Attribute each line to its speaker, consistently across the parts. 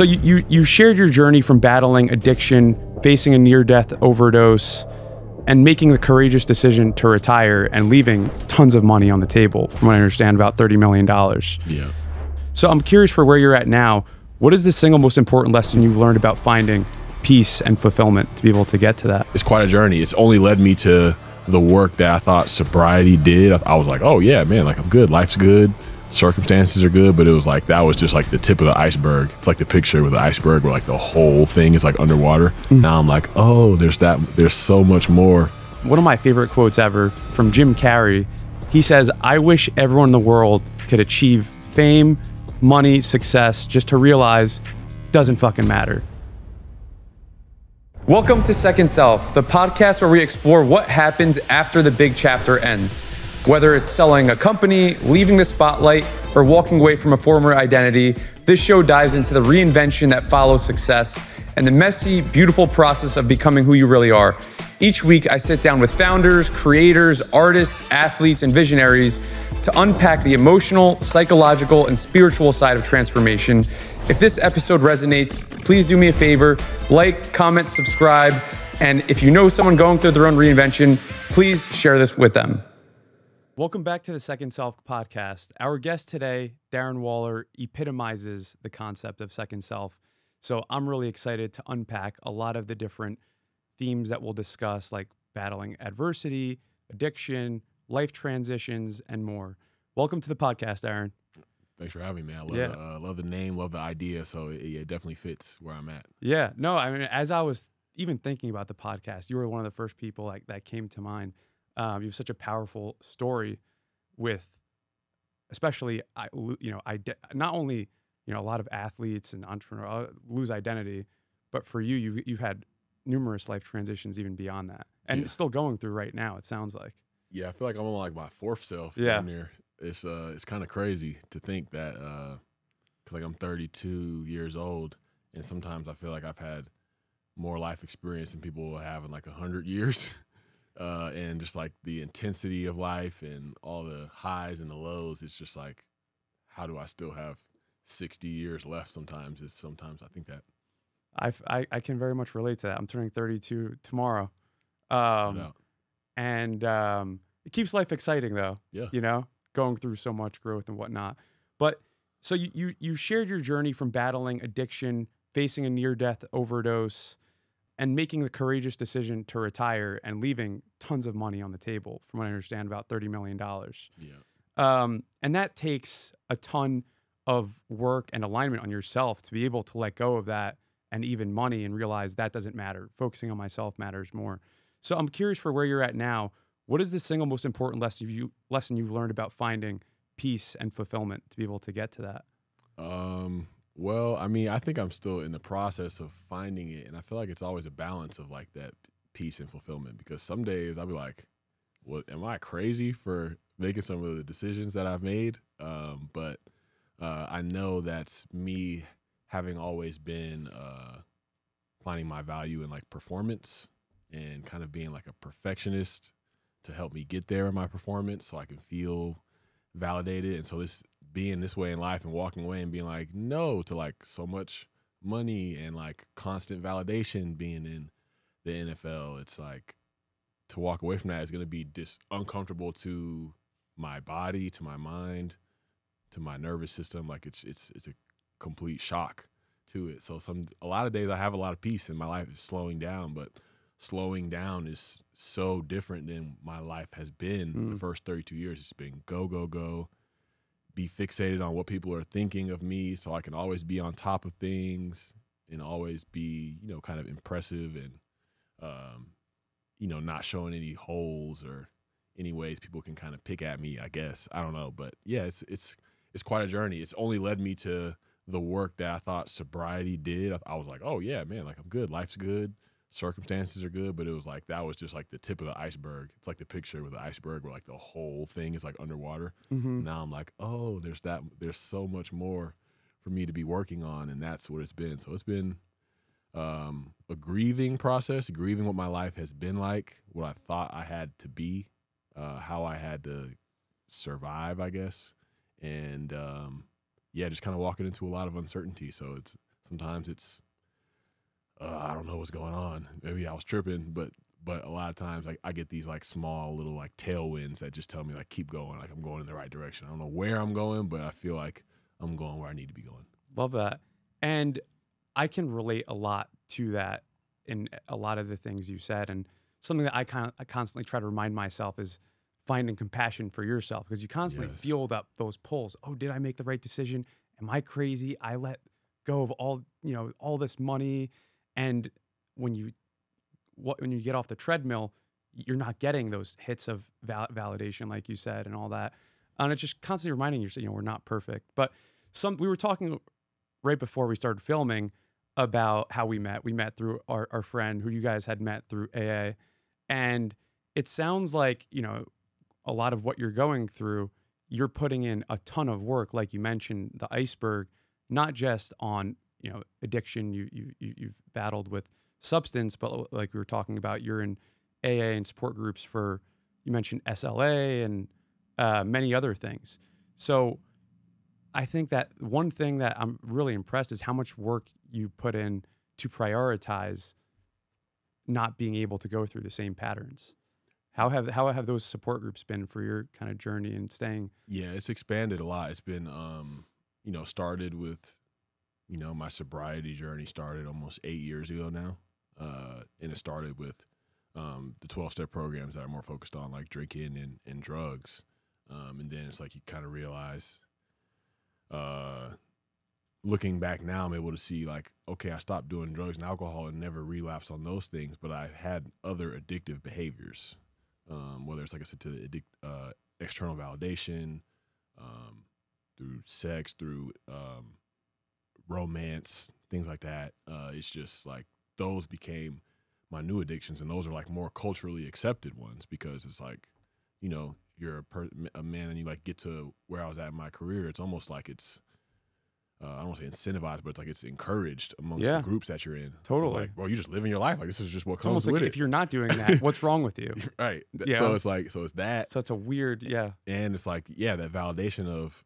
Speaker 1: So you shared your journey from battling addiction, facing a near-death overdose, and making the courageous decision to retire and leaving tons of money on the table, from what I understand, about $30 million.
Speaker 2: Yeah.
Speaker 1: So I'm curious for where you're at now. What is the single most important lesson you've learned about finding peace and fulfillment to be able to get to that?
Speaker 2: It's quite a journey. It's only led me to the work that I thought sobriety did. I was like, oh yeah, man, like I'm good. Life's good. Circumstances are good. But it was like, that was just like the tip of the iceberg. It's like the picture with the iceberg where like the whole thing is like underwater. Mm-hmm. Now I'm like, oh, there's so much more.
Speaker 1: One of my favorite quotes ever from Jim Carrey, he says, I wish everyone in the world could achieve fame, money, success, just to realize it doesn't fucking matter. Welcome to Second Self, the podcast where we explore what happens after the big chapter ends. Whether it's selling a company, leaving the spotlight, or walking away from a former identity, this show dives into the reinvention that follows success and the messy, beautiful process of becoming who you really are. Each week, I sit down with founders, creators, artists, athletes, and visionaries to unpack the emotional, psychological, and spiritual side of transformation. If this episode resonates, please do me a favor, like, comment, subscribe, and if you know someone going through their own reinvention, please share this with them. Welcome back to the Second Self podcast. Our guest today, Darren Waller, epitomizes the concept of second self. So I'm really excited to unpack a lot of the different themes that we'll discuss, like battling adversity, addiction, life transitions, and more. Welcome to the podcast, Darren.
Speaker 2: Thanks for having me, man. I love the name, love the idea. So it definitely fits where I'm at.
Speaker 1: Yeah, no, I mean, as I was even thinking about the podcast, you were one of the first people that came to mind. You have such a powerful story with, especially, not only, a lot of athletes and entrepreneurs lose identity, but for you've had numerous life transitions even beyond that, and it's still going through right now. It sounds like.
Speaker 2: Yeah, I feel like I'm on like my fourth self.
Speaker 1: Yeah.
Speaker 2: Down there. It's kind of crazy to think that, because like I'm 32 years old, and sometimes I feel like I've had more life experience than people will have in like 100 years. And just like the intensity of life and all the highs and the lows, it's just like, how do I still have 60 years left? Sometimes I think that
Speaker 1: I can very much relate to that. I'm turning 32 tomorrow. And it keeps life exciting though.
Speaker 2: Yeah.
Speaker 1: Going through so much growth and whatnot. But so you shared your journey from battling addiction, facing a near-death overdose, and making the courageous decision to retire and leaving tons of money on the table, from what I understand, about $30 million.
Speaker 2: Yeah.
Speaker 1: And that takes a ton of work and alignment on yourself to be able to let go of that and even money and realize that doesn't matter. Focusing on myself matters more. So I'm curious for where you're at now. What is the single most important lesson you've learned about finding peace and fulfillment to be able to get to that?
Speaker 2: Well, I mean, I think I'm still in the process of finding it, and I feel like it's always a balance of like that peace and fulfillment, because some days I'll be like, what, am I crazy for making some of the decisions that I've made? But I know that's me having always been finding my value in like performance and kind of being like a perfectionist to help me get there in my performance so I can feel validated. And so this being this way in life and walking away and being like no to like so much money and like constant validation being in the NFL, it's like to walk away from that is going to be uncomfortable to my body, to my mind, to my nervous system. Like it's a complete shock to it. So a lot of days I have a lot of peace and my life is slowing down, but slowing down is so different than my life has been the first 32 years. It's been go, go, go, be fixated on what people are thinking of me so I can always be on top of things and always be, kind of impressive and, not showing any holes or any ways people can kind of pick at me, I guess. I don't know. But yeah, it's quite a journey. It's only led me to the work that I thought sobriety did. I was like, oh yeah, man, like I'm good. Life's good. Circumstances are good, but it was like that was just like the tip of the iceberg. It's like the picture with the iceberg where like the whole thing is like underwater. Mm-hmm. Now I'm like, oh, there's so much more for me to be working on, and that's what it's been. So it's been a grieving process, grieving what my life has been like, what I thought I had to be, how I had to survive, I guess, and just kind of walking into a lot of uncertainty. So Sometimes it's, I don't know what's going on. Maybe I was tripping, but a lot of times like I get these like small little like tailwinds that just tell me like keep going, like I'm going in the right direction. I don't know where I'm going, but I feel like I'm going where I need to be going.
Speaker 1: Love that. And I can relate a lot to that in a lot of the things you said. And something that I constantly try to remind myself is finding compassion for yourself, because you constantly feel those pulls. Oh, did I make the right decision? Am I crazy? I let go of all this money. And when you get off the treadmill, you're not getting those hits of validation, like you said, and all that. And it's just constantly reminding yourself, we're not perfect. But we were talking right before we started filming about how we met. We met through our friend who you guys had met through AA. And it sounds like, a lot of what you're going through, you're putting in a ton of work, like you mentioned, the iceberg, not just on, addiction you've battled with substance, but like we were talking about, you're in AA and support groups for, you mentioned SLA and many other things. So I think that one thing that I'm really impressed is how much work you put in to prioritize not being able to go through the same patterns. How have those support groups been for your kind of journey and staying? Yeah,
Speaker 2: it's expanded a lot. It's been, started with, my sobriety journey started almost 8 years ago now. And it started with the 12-step programs that are more focused on like drinking and drugs. And then it's like you kind of realize, looking back now, I'm able to see like, okay, I stopped doing drugs and alcohol and never relapsed on those things, but I had other addictive behaviors, whether it's like I said, to external validation, through sex, through romance, things like that. It's just like those became my new addictions, and those are like more culturally accepted ones, because it's like, you're a man and you like get to where I was at in my career. It's almost like it's, I don't want to say incentivized, but it's like it's encouraged amongst the groups that you're in.
Speaker 1: Totally.
Speaker 2: Like, well, you're just living your life. Like, this is just what comes
Speaker 1: with
Speaker 2: it.
Speaker 1: Like if you're not doing that, what's wrong with you?
Speaker 2: Right. So it's like, so it's that.
Speaker 1: So it's a weird,
Speaker 2: And it's like, that validation of,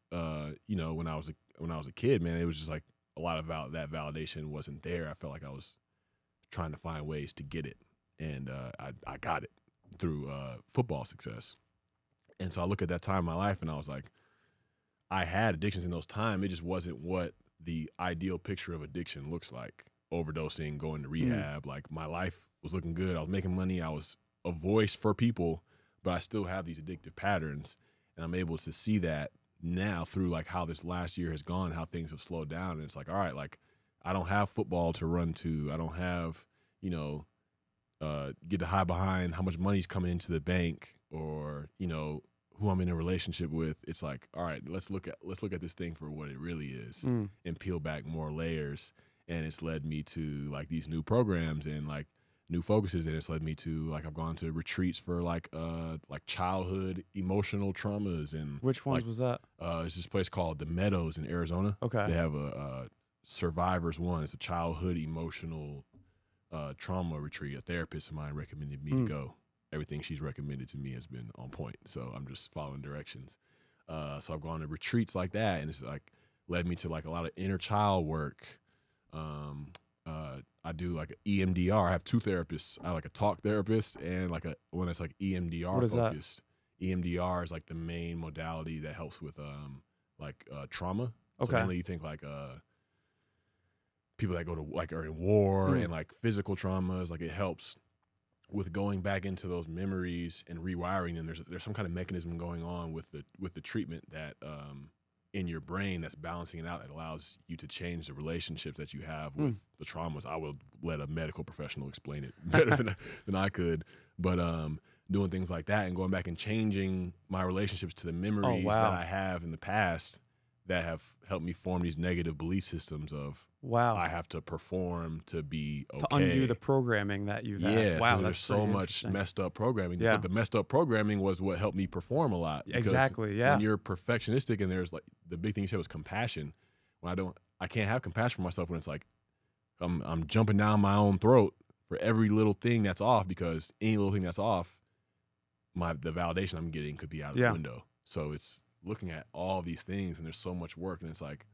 Speaker 2: when I was a kid, man, it was just like a lot of that validation wasn't there. I felt like I was trying to find ways to get it. And I got it through football success. And so I look at that time in my life and I was like, I had addictions in those times. It just wasn't what the ideal picture of addiction looks like. Overdosing, going to rehab. Like, my life was looking good. I was making money. I was a voice for people, but I still have these addictive patterns. And I'm able to see that now through like how this last year has gone, how things have slowed down. And it's like, all right, like I don't have football to run to. I don't have, get to hide behind how much money's coming into the bank, or, who I'm in a relationship with. It's like, all right, let's look at this thing for what it really is, and peel back more layers. And it's led me to like these new programs and like new focuses. And it's led me to like, I've gone to retreats for like childhood emotional traumas. And
Speaker 1: which ones was that?
Speaker 2: It's this place called the Meadows in Arizona.
Speaker 1: Okay.
Speaker 2: They have a survivors one. It's a childhood emotional trauma retreat. A therapist of mine recommended me to go. Everything she's recommended to me has been on point, so I'm just following directions. So I've gone to retreats like that, and it's like led me to like a lot of inner child work. I do like EMDR. I have two therapists. I have like a talk therapist and like one that's like EMDR focused. That? EMDR is like the main modality that helps with trauma.
Speaker 1: Okay.
Speaker 2: So mainly you think like people that go to like are in war and like physical traumas. Like, it helps with going back into those memories and rewiring them. There's some kind of mechanism going on with the treatment that in your brain that's balancing it out. It allows you to change the relationships that you have with the traumas. I will let a medical professional explain it better than I could. But doing things like that and going back and changing my relationships to the memories that I have in the past that have helped me form these negative belief systems of I have to perform to be okay. To
Speaker 1: undo the programming that you've had.
Speaker 2: Yeah, because there's so much messed up programming.
Speaker 1: Yeah.
Speaker 2: But the messed up programming was what helped me perform a lot.
Speaker 1: Exactly, yeah.
Speaker 2: When you're perfectionistic, and there's like the big thing you said was compassion. When I can't have compassion for myself when it's like I'm jumping down my own throat for every little thing that's off, because any little thing that's off, the validation I'm getting could be out of the window. So it's looking at all these things, and there's so much work, and it's like,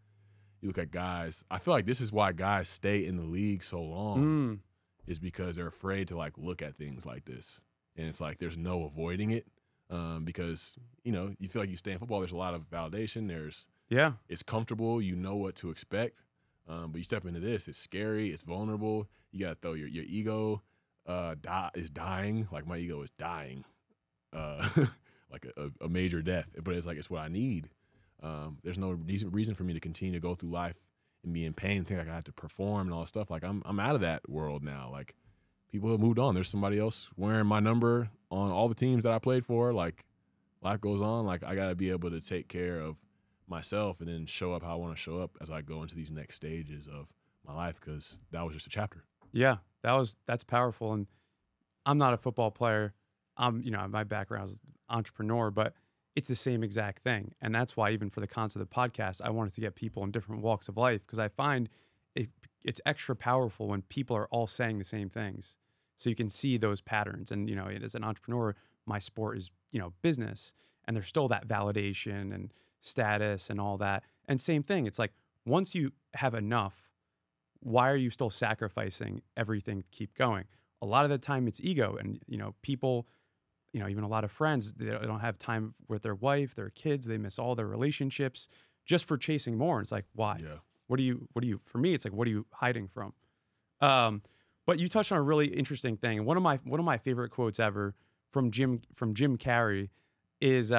Speaker 2: you look at guys. I feel like this is why guys stay in the league so long, is because they're afraid to like look at things like this, and it's like there's no avoiding it, because you know you feel like you stay in football. There's a lot of validation. It's comfortable. You know what to expect, but you step into this. It's scary. It's vulnerable. You got to throw your ego is dying. Like my ego is dying, like a major death. But it's like it's what I need. There's no reason for me to continue to go through life and be in pain and think like I have to perform and all this stuff. Like I'm out of that world now. Like people have moved on. There's somebody else wearing my number on all the teams that I played for. Like life goes on. Like I got to be able to take care of myself and then show up how I want to show up as I go into these next stages of my life, because that was just a chapter.
Speaker 1: Yeah, that's powerful. And I'm not a football player. My background is entrepreneur, but it's the same exact thing. And that's why even for the concept of the podcast, I wanted to get people in different walks of life, because I find it's extra powerful when people are all saying the same things. So you can see those patterns. And, as an entrepreneur, my sport is, business, and there's still that validation and status and all that. And same thing. It's like, once you have enough, why are you still sacrificing everything to keep going? A lot of the time it's ego, and, people, even a lot of friends, they don't have time with their wife, their kids. They miss all their relationships just for chasing more. And it's like, why?
Speaker 2: Yeah.
Speaker 1: What do you, for me, it's like, what are you hiding from? But you touched on a really interesting thing. One of my favorite quotes ever from Jim Carrey is,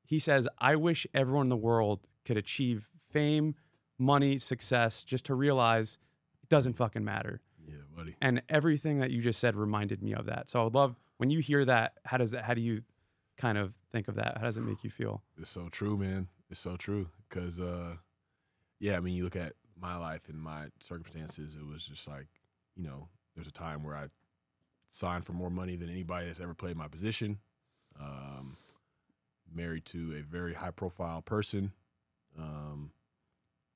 Speaker 1: he says, "I wish everyone in the world could achieve fame, money, success, just to realize it doesn't fucking matter."
Speaker 2: Yeah, buddy.
Speaker 1: And everything that you just said reminded me of that. So I would love, when you hear that, how do you kind of think of that? How does it make you feel?
Speaker 2: It's so true, man. It's so true. Because, you look at my life and my circumstances, it was just like, there's a time where I signed for more money than anybody that's ever played my position. Married to a very high-profile person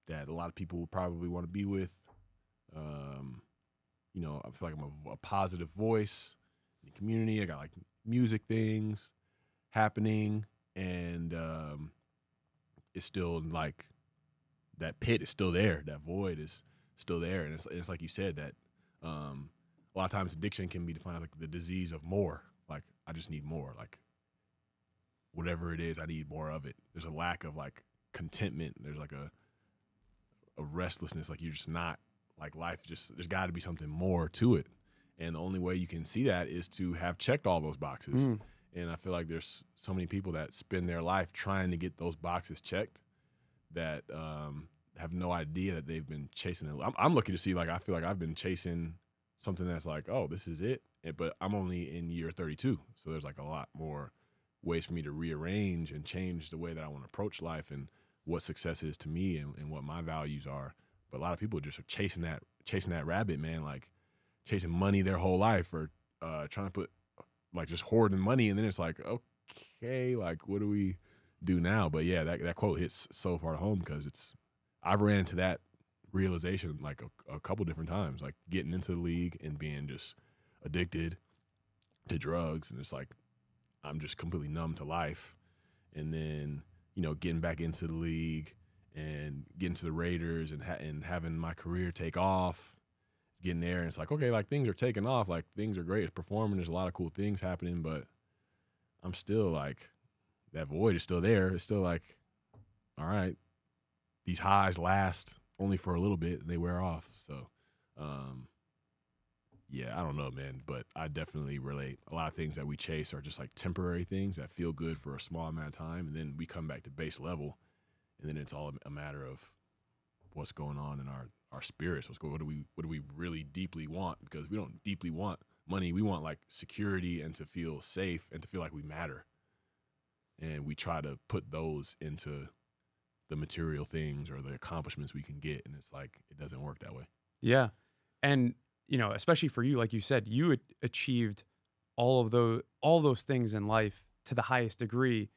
Speaker 2: that a lot of people would probably want to be with. I feel like I'm a positive voice in the community. I got like music things happening, and it's still like that pit is still there. That void is still there, and it's like you said that a lot of times addiction can be defined as like the disease of more. Like I just need more. Like whatever it is, I need more of it. There's a lack of like contentment. There's like a restlessness. Like you're just not. Like life there's got to be something more to it. And the only way you can see that is to have checked all those boxes. And I feel like there's so many people that spend their life trying to get those boxes checked that have no idea that they've been chasing it. I'm looking to see, like, I feel like I've been chasing something that's like, oh, this is it. But I'm only in year 32. So there's like a lot more ways for me to rearrange and change the way that I want to approach life and what success is to me and what my values are. But a lot of people just are chasing that rabbit, man, like chasing money their whole life, or trying to put like just hoarding money. And then it's like, okay, like what do we do now? But yeah, that quote hits so far home, because I've ran into that realization like a couple different times, like getting into the league and being just addicted to drugs. And it's like, I'm just completely numb to life. And then, getting back into the league and getting to the Raiders and having my career take off, getting there, and it's like, okay, like things are taking off, like things are great, it's performing, there's a lot of cool things happening, but I'm still like, that void is still there. It's still like, all right, these highs last only for a little bit and they wear off. So, yeah, I don't know, man, but I definitely relate. A lot of things that we chase are just like temporary things that feel good for a small amount of time, and then we come back to base level. And then it's all a matter of what's going on in our spirits. What do we really deeply want? Because we don't deeply want money. We want like security and to feel safe and to feel like we matter. And we try to put those into the material things or the accomplishments we can get. And it's like, it doesn't work that way. Yeah.
Speaker 1: And, especially for you, like you said, you had achieved all those things in life to the highest degree.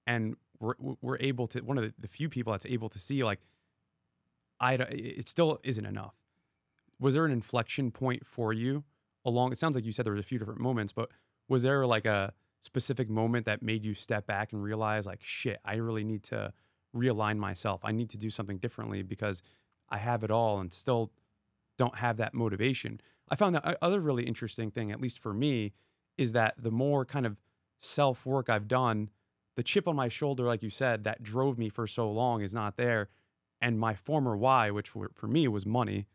Speaker 1: And we're able to, one of the few people that's able to see, like, it still isn't enough. Was there an inflection point for you it sounds like you said there was a few different moments, but was there like a specific moment that made you step back and realize like, shit, I really need to realign myself. I need to do something differently because I have it all and still don't have that motivation. I found that other really interesting thing, at least for me, is that the more kind of self-work I've done, the chip on my shoulder, like you said, that drove me for so long is not there. And my former why, which for me was money,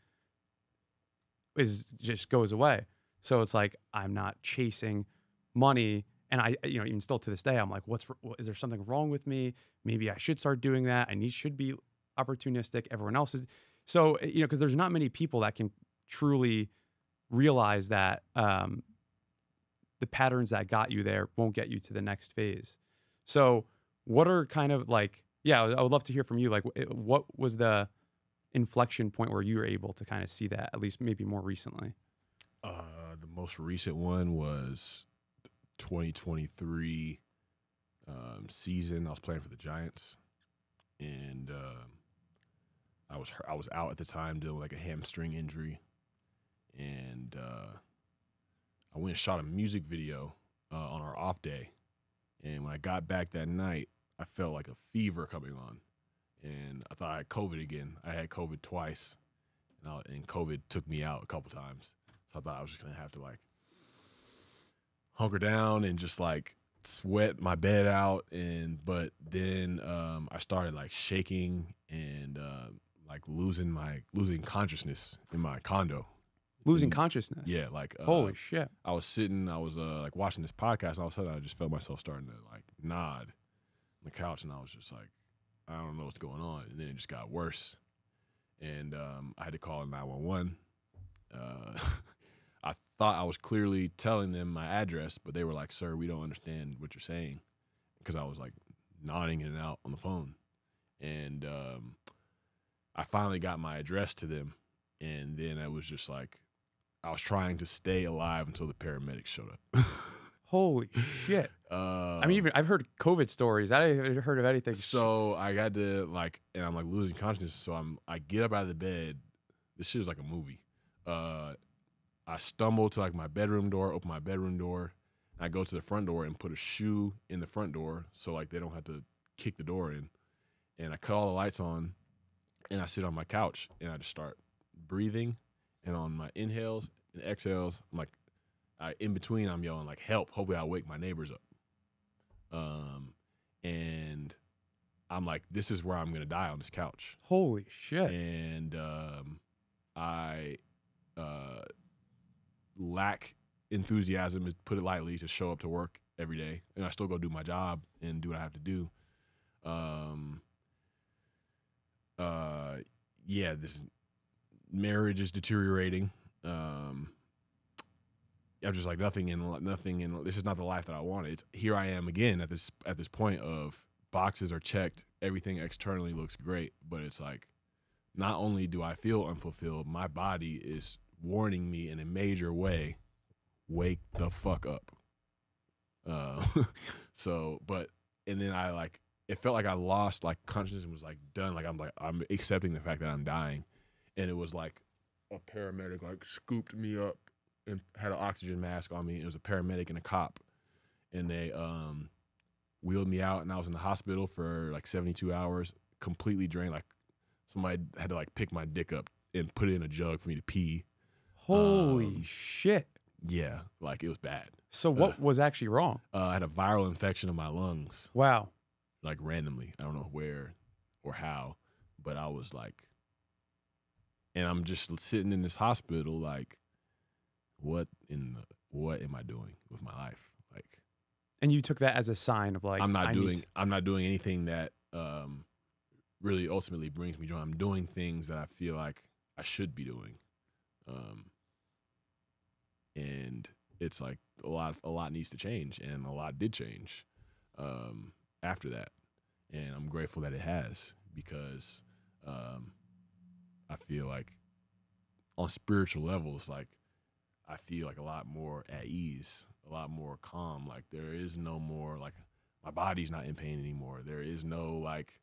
Speaker 1: just goes away. So it's like, I'm not chasing money. And I, even still to this day, I'm like, is there something wrong with me? Maybe I should start doing that. Should be opportunistic. Everyone else is. So, because there's not many people that can truly realize that the patterns that got you there won't get you to the next phase. So what are kind of like, I would love to hear from you. Like, what was the inflection point where you were able to kind of see that, at least maybe more recently?
Speaker 2: The most recent one was 2023 season. I was playing for the Giants, and I was out at the time dealing with like a hamstring injury, and I went and shot a music video on our off day, and when I got back that night, I felt like a fever coming on, and I thought I had COVID again. I had COVID twice, and COVID took me out a couple times. So I thought I was just gonna have to like hunker down and just like sweat my bed out, but then I started like shaking and like losing consciousness in my condo.
Speaker 1: Losing consciousness?
Speaker 2: Yeah, like
Speaker 1: holy shit.
Speaker 2: I was like watching this podcast, and all of a sudden I just felt myself starting to like nod on the couch, and I was just like, I don't know what's going on. And then it just got worse, and I had to call 911. I thought I was clearly telling them my address, but they were like, "Sir, we don't understand what you're saying," because I was like nodding in and out on the phone. And I finally got my address to them, and then I was just like, I was trying to stay alive until the paramedics showed up.
Speaker 1: Holy shit. Even I've heard COVID stories. I haven't heard of anything.
Speaker 2: So I got to like, and I'm like losing consciousness. So I get up out of the bed. This shit is like a movie. I stumble to like my bedroom door, open my bedroom door, and I go to the front door and put a shoe in the front door so like they don't have to kick the door in. And I cut all the lights on, and I sit on my couch, and I just start breathing. And on my inhales and exhales, I'm like, in between, I'm yelling like, "Help!" Hopefully, I'll wake my neighbors up. And I'm like, this is where I'm gonna die on this couch.
Speaker 1: Holy shit!
Speaker 2: And I lack enthusiasm, to put it lightly, to show up to work every day, and I still go do my job and do what I have to do. This marriage is deteriorating. I'm just like nothing in this is not the life that I wanted. It's here I am again at this point of boxes are checked, everything externally looks great, but it's like not only do I feel unfulfilled, my body is warning me in a major way, wake the fuck up. And then I like, it felt like I lost like consciousness and was like done. Like I'm accepting the fact that I'm dying. And it was like a paramedic like scooped me up and had an oxygen mask on me. It was a paramedic and a cop. And they wheeled me out, and I was in the hospital for like 72 hours, completely drained. Like somebody had to like pick my dick up and put it in a jug for me to pee.
Speaker 1: Holy shit.
Speaker 2: Yeah, like it was bad.
Speaker 1: So what was actually wrong?
Speaker 2: I had a viral infection in my lungs.
Speaker 1: Wow.
Speaker 2: Like randomly. I don't know where or how, but I was like, and I'm just sitting in this hospital like, what am I doing with my life? Like,
Speaker 1: and you took that as a sign of like,
Speaker 2: I'm not doing anything that really ultimately brings me joy. I'm doing things that I feel like I should be doing. And it's like a lot needs to change, and a lot did change after that. And I'm grateful that it has, because I feel like on spiritual levels, like I feel like a lot more at ease, a lot more calm. Like there is no more like my body's not in pain anymore. There is no like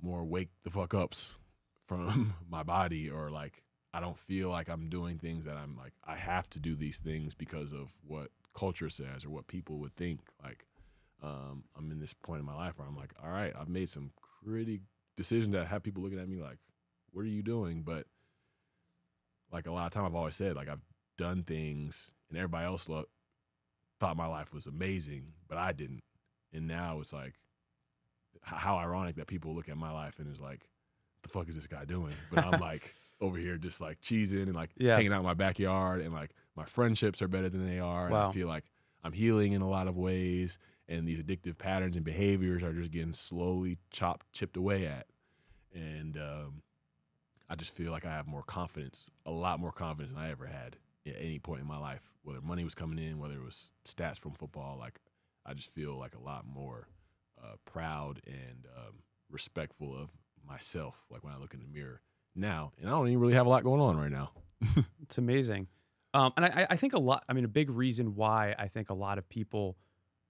Speaker 2: more wake the fuck ups from my body, or like I don't feel like I'm doing things that I'm like, I have to do these things because of what culture says or what people would think. Like, I'm in this point in my life where I'm like, all right, I've made some pretty decisions that have people looking at me like, what are you doing? But like a lot of time I've always said, like I've done things and everybody else thought my life was amazing, but I didn't. And now it's like, how ironic that people look at my life and is like, the fuck is this guy doing? But I'm like over here just like cheesing and like hanging out in my backyard, and like my friendships are better than they are.
Speaker 1: Wow.
Speaker 2: And I feel like I'm healing in a lot of ways, and these addictive patterns and behaviors are just getting slowly chipped away at. And I just feel like I have more confidence, a lot more confidence than I ever had at any point in my life, whether money was coming in, whether it was stats from football. Like I just feel like a lot more proud and respectful of myself, like when I look in the mirror now. And I don't even really have a lot going on right now.
Speaker 1: It's amazing. And I think a big reason why I think a lot of people,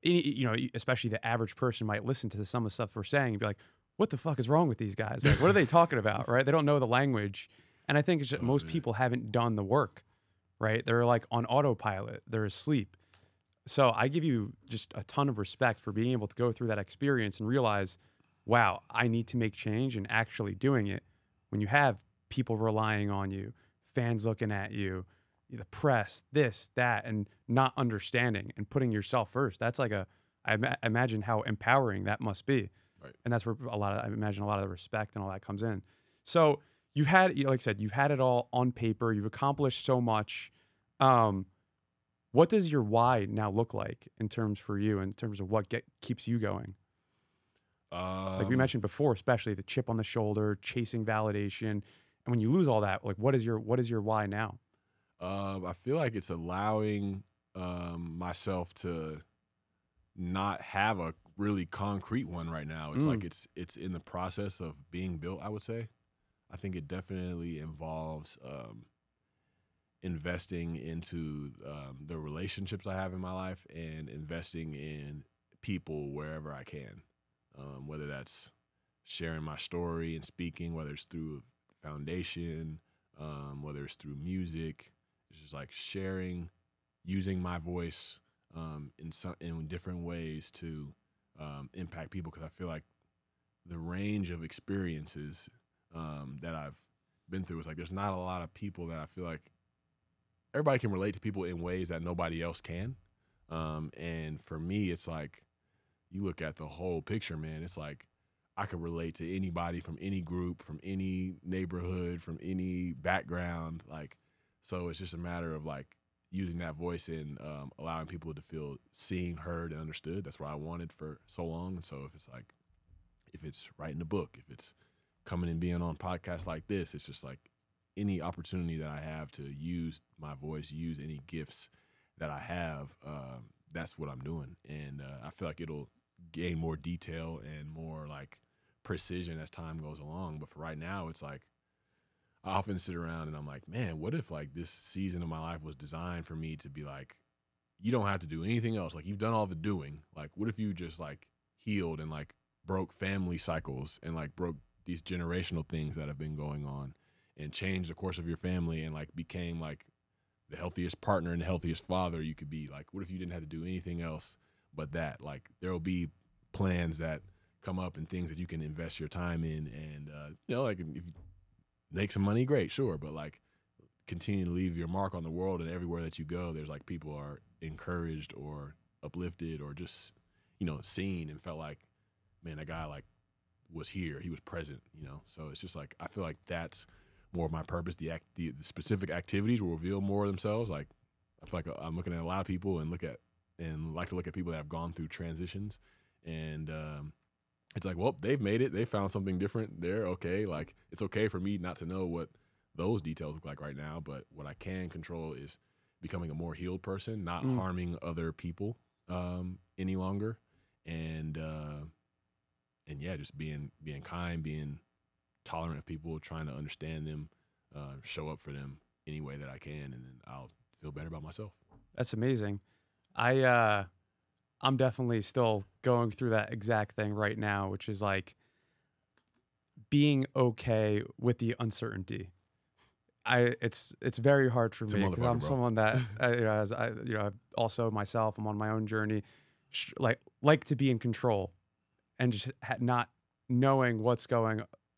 Speaker 1: you know, especially the average person, might listen to some of the stuff we're saying and be like, what the fuck is wrong with these guys? Like, what are they talking about, right? They don't know the language. And I think it's just most people haven't done the work, right? They're like on autopilot. They're asleep. So I give you just a ton of respect for being able to go through that experience and realize, wow, I need to make change, and actually doing it. When you have people relying on you, fans looking at you, the press, this, that, and not understanding and putting yourself first. That's like I imagine how empowering that must be.
Speaker 2: Right.
Speaker 1: And that's where I imagine a lot of the respect and all that comes in. So you had, like I said, you've had it all on paper. You've accomplished so much. What does your why now look like in terms of what keeps you going? Like we mentioned before, especially the chip on the shoulder, chasing validation. And when you lose all that, like what is your why now?
Speaker 2: I feel like it's allowing myself to not have a really concrete one right now. It's like it's in the process of being built, I would say. I think it definitely involves investing into the relationships I have in my life and investing in people wherever I can, whether that's sharing my story and speaking, whether it's through a foundation, whether it's through music. It's just like sharing, using my voice in different ways to impact people, because I feel like the range of experiences that I've been through is like there's not a lot of people that I feel like everybody can relate to people in ways that nobody else can. And for me, it's like you look at the whole picture, man. It's like I could relate to anybody from any group, from any neighborhood, from any background. Like, so it's just a matter of like using that voice and allowing people to feel seen, heard, and understood. That's what I wanted for so long. And so if it's writing a book, if it's coming and being on podcasts like this, it's just like any opportunity that I have to use my voice, use any gifts that I have, that's what I'm doing. And I feel like it'll gain more detail and more like precision as time goes along. But for right now, it's like I often sit around and I'm like, man, what if like this season of my life was designed for me to be like, you don't have to do anything else. Like you've done all the doing. Like what if you just like healed and like broke family cycles and like broke these generational things that have been going on and changed the course of your family and like became like the healthiest partner and the healthiest father you could be. Like what if you didn't have to do anything else but that? Like there'll be plans that come up and things that you can invest your time in, and you know, like if you make some money, great, sure, but like continue to leave your mark on the world, and everywhere that you go there's like people are encouraged or uplifted or just, you know, seen and felt like, man, that guy like was here, he was present, you know. So it's just like I feel like that's more of my purpose. The specific activities will reveal more of themselves. Like I feel like I'm looking at a lot of people and like to look at people that have gone through transitions, and it's like, well, they've made it, they found something different, they're okay. Like it's okay for me not to know what those details look like right now, but what I can control is becoming a more healed person, not harming other people any longer, and yeah, just being kind, being tolerant of people, trying to understand them, show up for them any way that I can, and then I'll feel better about myself.
Speaker 1: That's amazing. I'm definitely still going through that exact thing right now, which is like being okay with the uncertainty. It's very hard for me because I'm someone that also myself, I'm on my own journey, like to be in control and just not knowing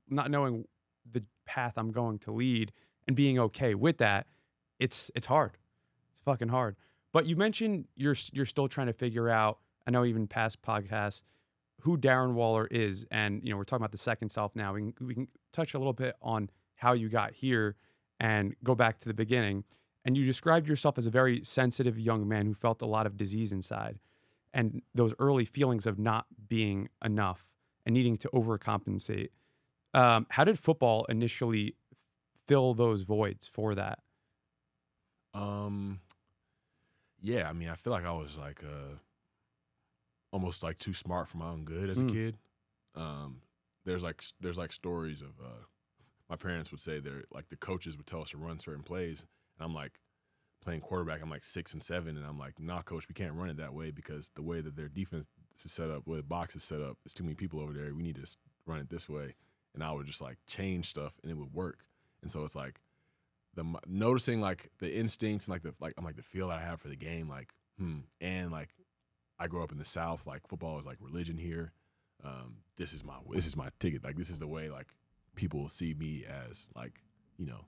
Speaker 1: not knowing the path I'm going to lead and being okay with that, it's hard. It's fucking hard. But you mentioned you're still trying to figure out, I know even past podcasts, who Darren Waller is. And, we're talking about the second self now. We can touch a little bit on how you got here and go back to the beginning. And you described yourself as a very sensitive young man who felt a lot of disease inside and those early feelings of not being enough and needing to overcompensate. How did football initially fill those voids for that?
Speaker 2: Yeah, I mean, I feel like I was like almost like too smart for my own good as a kid. There's like stories of my parents would say they're like the coaches would tell us to run certain plays, and I'm like playing quarterback. I'm like 6 and 7, and I'm like, nah, coach, we can't run it that way because the way that their defense is set up, the way the box is set up, there's too many people over there. We need to run it this way, and I would just like change stuff, and it would work. And so it's like noticing like the instincts and the feel that I have for the game, and like I grew up in the South, like football is like religion here. This is my ticket. Like this is the way like people will see me as like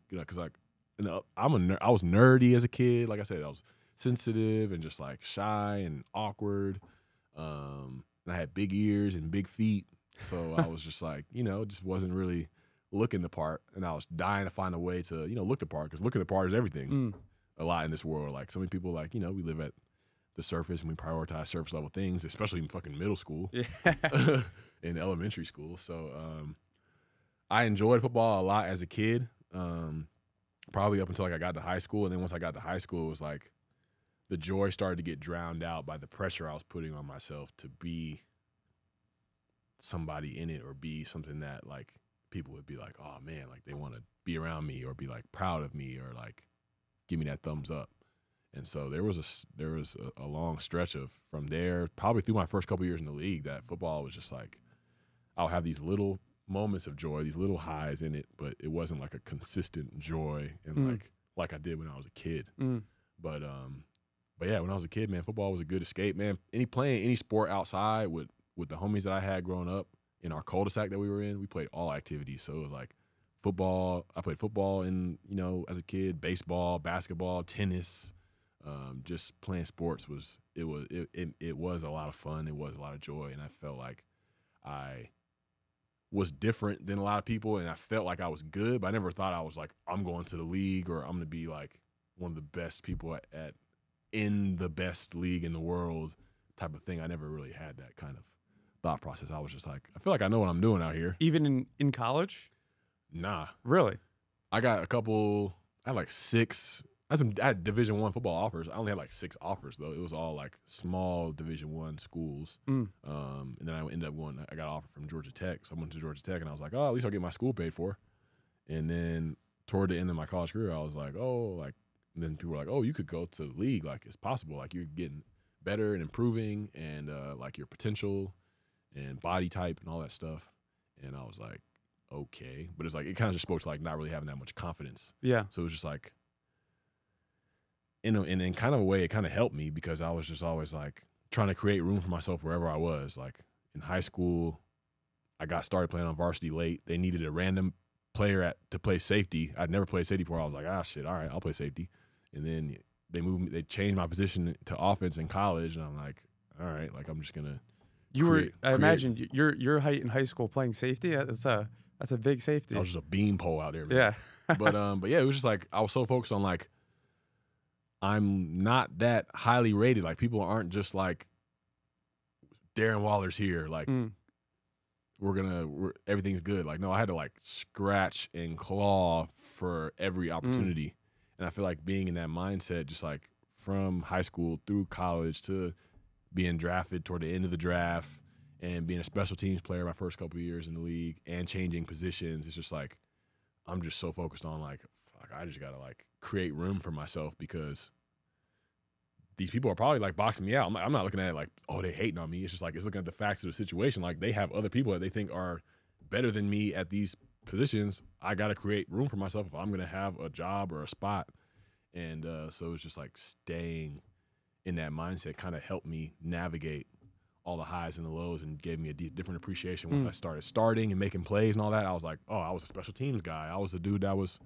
Speaker 2: because like I was nerdy as a kid. Like I said, I was sensitive and just like shy and awkward. And I had big ears and big feet, so I was just like just wasn't really looking the part, and I was dying to find a way to look the part, because looking the part is everything. A lot in this world, like so many people, like we live at the surface and we prioritize surface level things, especially in fucking middle school, in elementary school. So I enjoyed football a lot as a kid, probably up until like I got to high school, and then once I got to high school, it was like the joy started to get drowned out by the pressure I was putting on myself to be somebody in it, or be something that like people would be like, oh man, like they want to be around me or be like proud of me or like give me that thumbs up. And so there was a long stretch of from there, probably through my first couple years in the league, that football was just like, I'll have these little moments of joy, these little highs in it, but it wasn't like a consistent joy and like I did when I was a kid. But yeah, when I was a kid, man, football was a good escape, man. Playing any sport outside with the homies that I had growing up in our cul-de-sac that we were in, we played all activities. So it was like football. I played football as a kid, baseball, basketball, tennis. Just playing sports was a lot of fun. It was a lot of joy, and I felt like I was different than a lot of people, and I felt like I was good, but I never thought I was like, I'm going to the league or I'm going to be like one of the best people in the best league in the world type of thing. I never really had that kind of thought process. I was just like, I feel like I know what I'm doing out here.
Speaker 1: Even in college?
Speaker 2: Nah.
Speaker 1: Really?
Speaker 2: I had like 6. I had Division I football offers. I only had like 6 offers though. It was all like small Division I schools. And then I ended up I got an offer from Georgia Tech. So I went to Georgia Tech and I was like, oh, at least I'll get my school paid for. And then toward the end of my college career, I was like, and then people were like, oh, you could go to the league. Like it's possible. Like you're getting better and improving, and like your potential and body type and all that stuff. And I was like, okay. But it's like, it kind of just spoke to like not really having that much confidence. Yeah. So it was just like, in kind of a way, it kind of helped me, because I was just always like trying to create room for myself wherever I was. Like in high school, I started playing on varsity late. They needed a random player to play safety. I'd never played safety before. I was like, shit, all right, I'll play safety. And then they changed my position to offense in college, and I'm like, all right, like I'm just gonna.
Speaker 1: I imagine your height in high school playing safety. That's a big safety.
Speaker 2: I was just a beanpole out there, man.
Speaker 1: Yeah.
Speaker 2: but yeah, it was just like I was so focused on like, I'm not that highly rated. Like people aren't just like, Darren Waller's here. Like everything's good. Like no, I had to like scratch and claw for every opportunity. And I feel like being in that mindset, just like from high school through college to being drafted toward the end of the draft and being a special teams player my first couple of years in the league and changing positions, it's just like I'm just so focused on like, fuck, I just gotta like create room for myself, because these people are probably like boxing me out. I'm not looking at it like, oh, they hating on me. It's just like, it's looking at the facts of the situation. Like they have other people that they think are better than me at these positions. I got to create room for myself if I'm going to have a job or a spot. And so it's just like staying in that mindset kind of helped me navigate all the highs and the lows and gave me a different appreciation once I started starting and making plays and all that. I was like, oh, I was a special teams guy. I was the dude that was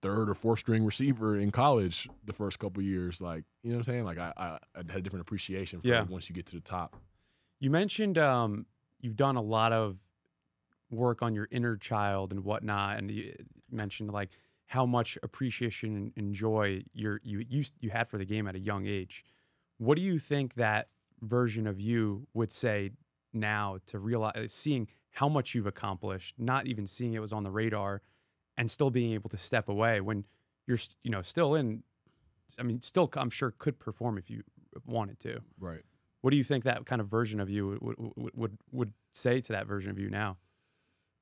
Speaker 2: third or fourth string receiver in college the first couple years. Like, you know what I'm saying? Like I had a different appreciation for it once you get to the top. You
Speaker 1: mentioned you've done a lot of work on your inner child and whatnot, and you mentioned like how much appreciation and joy you had for the game at a young age. What do you think that version of you would say now to realize, seeing how much you've accomplished, not even seeing it was on the radar, and still being able to step away when you're, still in, still I'm sure could perform if you wanted to.
Speaker 2: Right.
Speaker 1: What do you think that kind of version of you would say to that version of you now?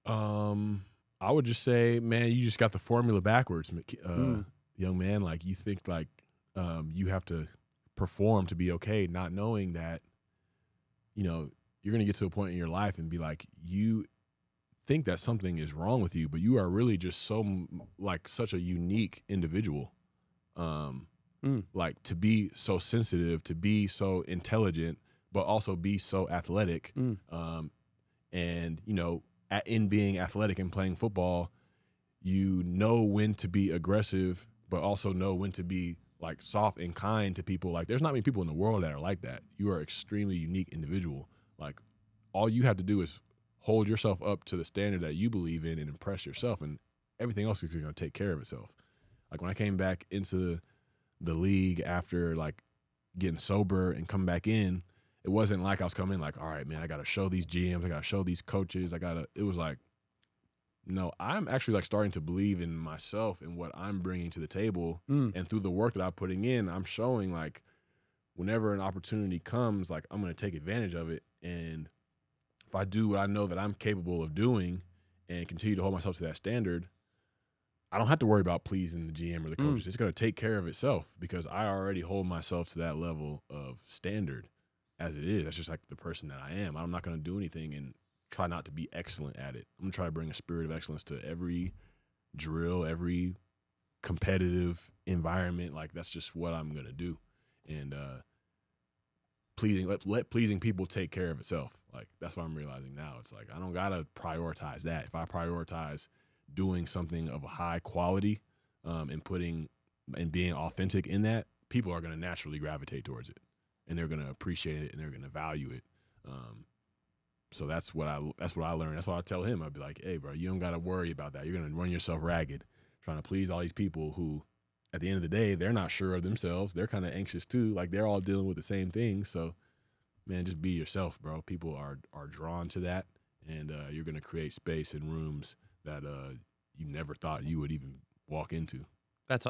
Speaker 2: I would just say, man, you just got the formula backwards, young man. Like, you think like you have to perform to be okay, not knowing that, you're going to get to a point in your life and be like, you think that something is wrong with you, but you are really just such a unique individual. Like, to be so sensitive, to be so intelligent, but also be so athletic. And, in being athletic and playing football, you know when to be aggressive, but also know when to be like soft and kind to people. Like, there's not many people in the world that are like that. You are an extremely unique individual. Like, all you have to do is hold yourself up to the standard that you believe in and impress yourself, and everything else is going to take care of itself. Like, when I came back into the league after like getting sober and coming back in, it wasn't like I was coming in like, all right, man, I got to show these GMs, I got to show these coaches, it was like, no, I'm actually like starting to believe in myself and what I'm bringing to the table. And through the work that I'm putting in, I'm showing like whenever an opportunity comes, like I'm going to take advantage of it. And if I do what I know that I'm capable of doing and continue to hold myself to that standard, I don't have to worry about pleasing the GM or the coaches. It's going to take care of itself because I already hold myself to that level of standard as it is. That's just like the person that I am. I'm not going to do anything and try not to be excellent at it. I'm going to try to bring a spirit of excellence to every drill, every competitive environment. Like, that's just what I'm going to do. And let pleasing people take care of itself. Like, that's what I'm realizing now. It's like, I don't got to prioritize that. If I prioritize doing something of a high quality and being authentic in that, people are going to naturally gravitate towards it, and they're going to appreciate it, and they're going to value it. So that's what I learned. That's what I tell him. I'd be like, hey, bro, you don't got to worry about that. You're going to run yourself ragged trying to please all these people who, at the end of the day, they're not sure of themselves. They're kind of anxious too. Like, they're all dealing with the same thing. So, man, just be yourself, bro. People are drawn to that, and you're going to create space and rooms that you never thought you would even walk into.
Speaker 1: That's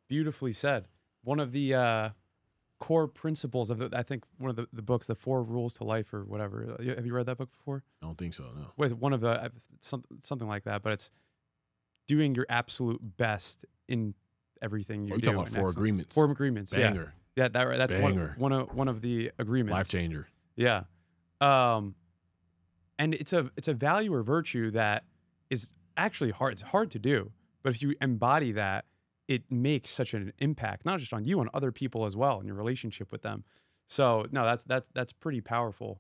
Speaker 1: beautifully said. One of the core principles of I think one of the books, The 4 Rules to Life or whatever. Have you read that book before?
Speaker 2: I don't think so, no.
Speaker 1: With one of the something like that, but it's doing your absolute best in everything you do.
Speaker 2: You're talking about 4 agreements.
Speaker 1: 4 agreements.
Speaker 2: Banger.
Speaker 1: Yeah, that's
Speaker 2: Banger.
Speaker 1: one of the agreements.
Speaker 2: Life changer.
Speaker 1: Yeah. And it's a value or virtue that is actually hard. It's hard to do, but if you embody that, it makes such an impact, not just on you, on other people as well, in your relationship with them. So no, that's pretty powerful.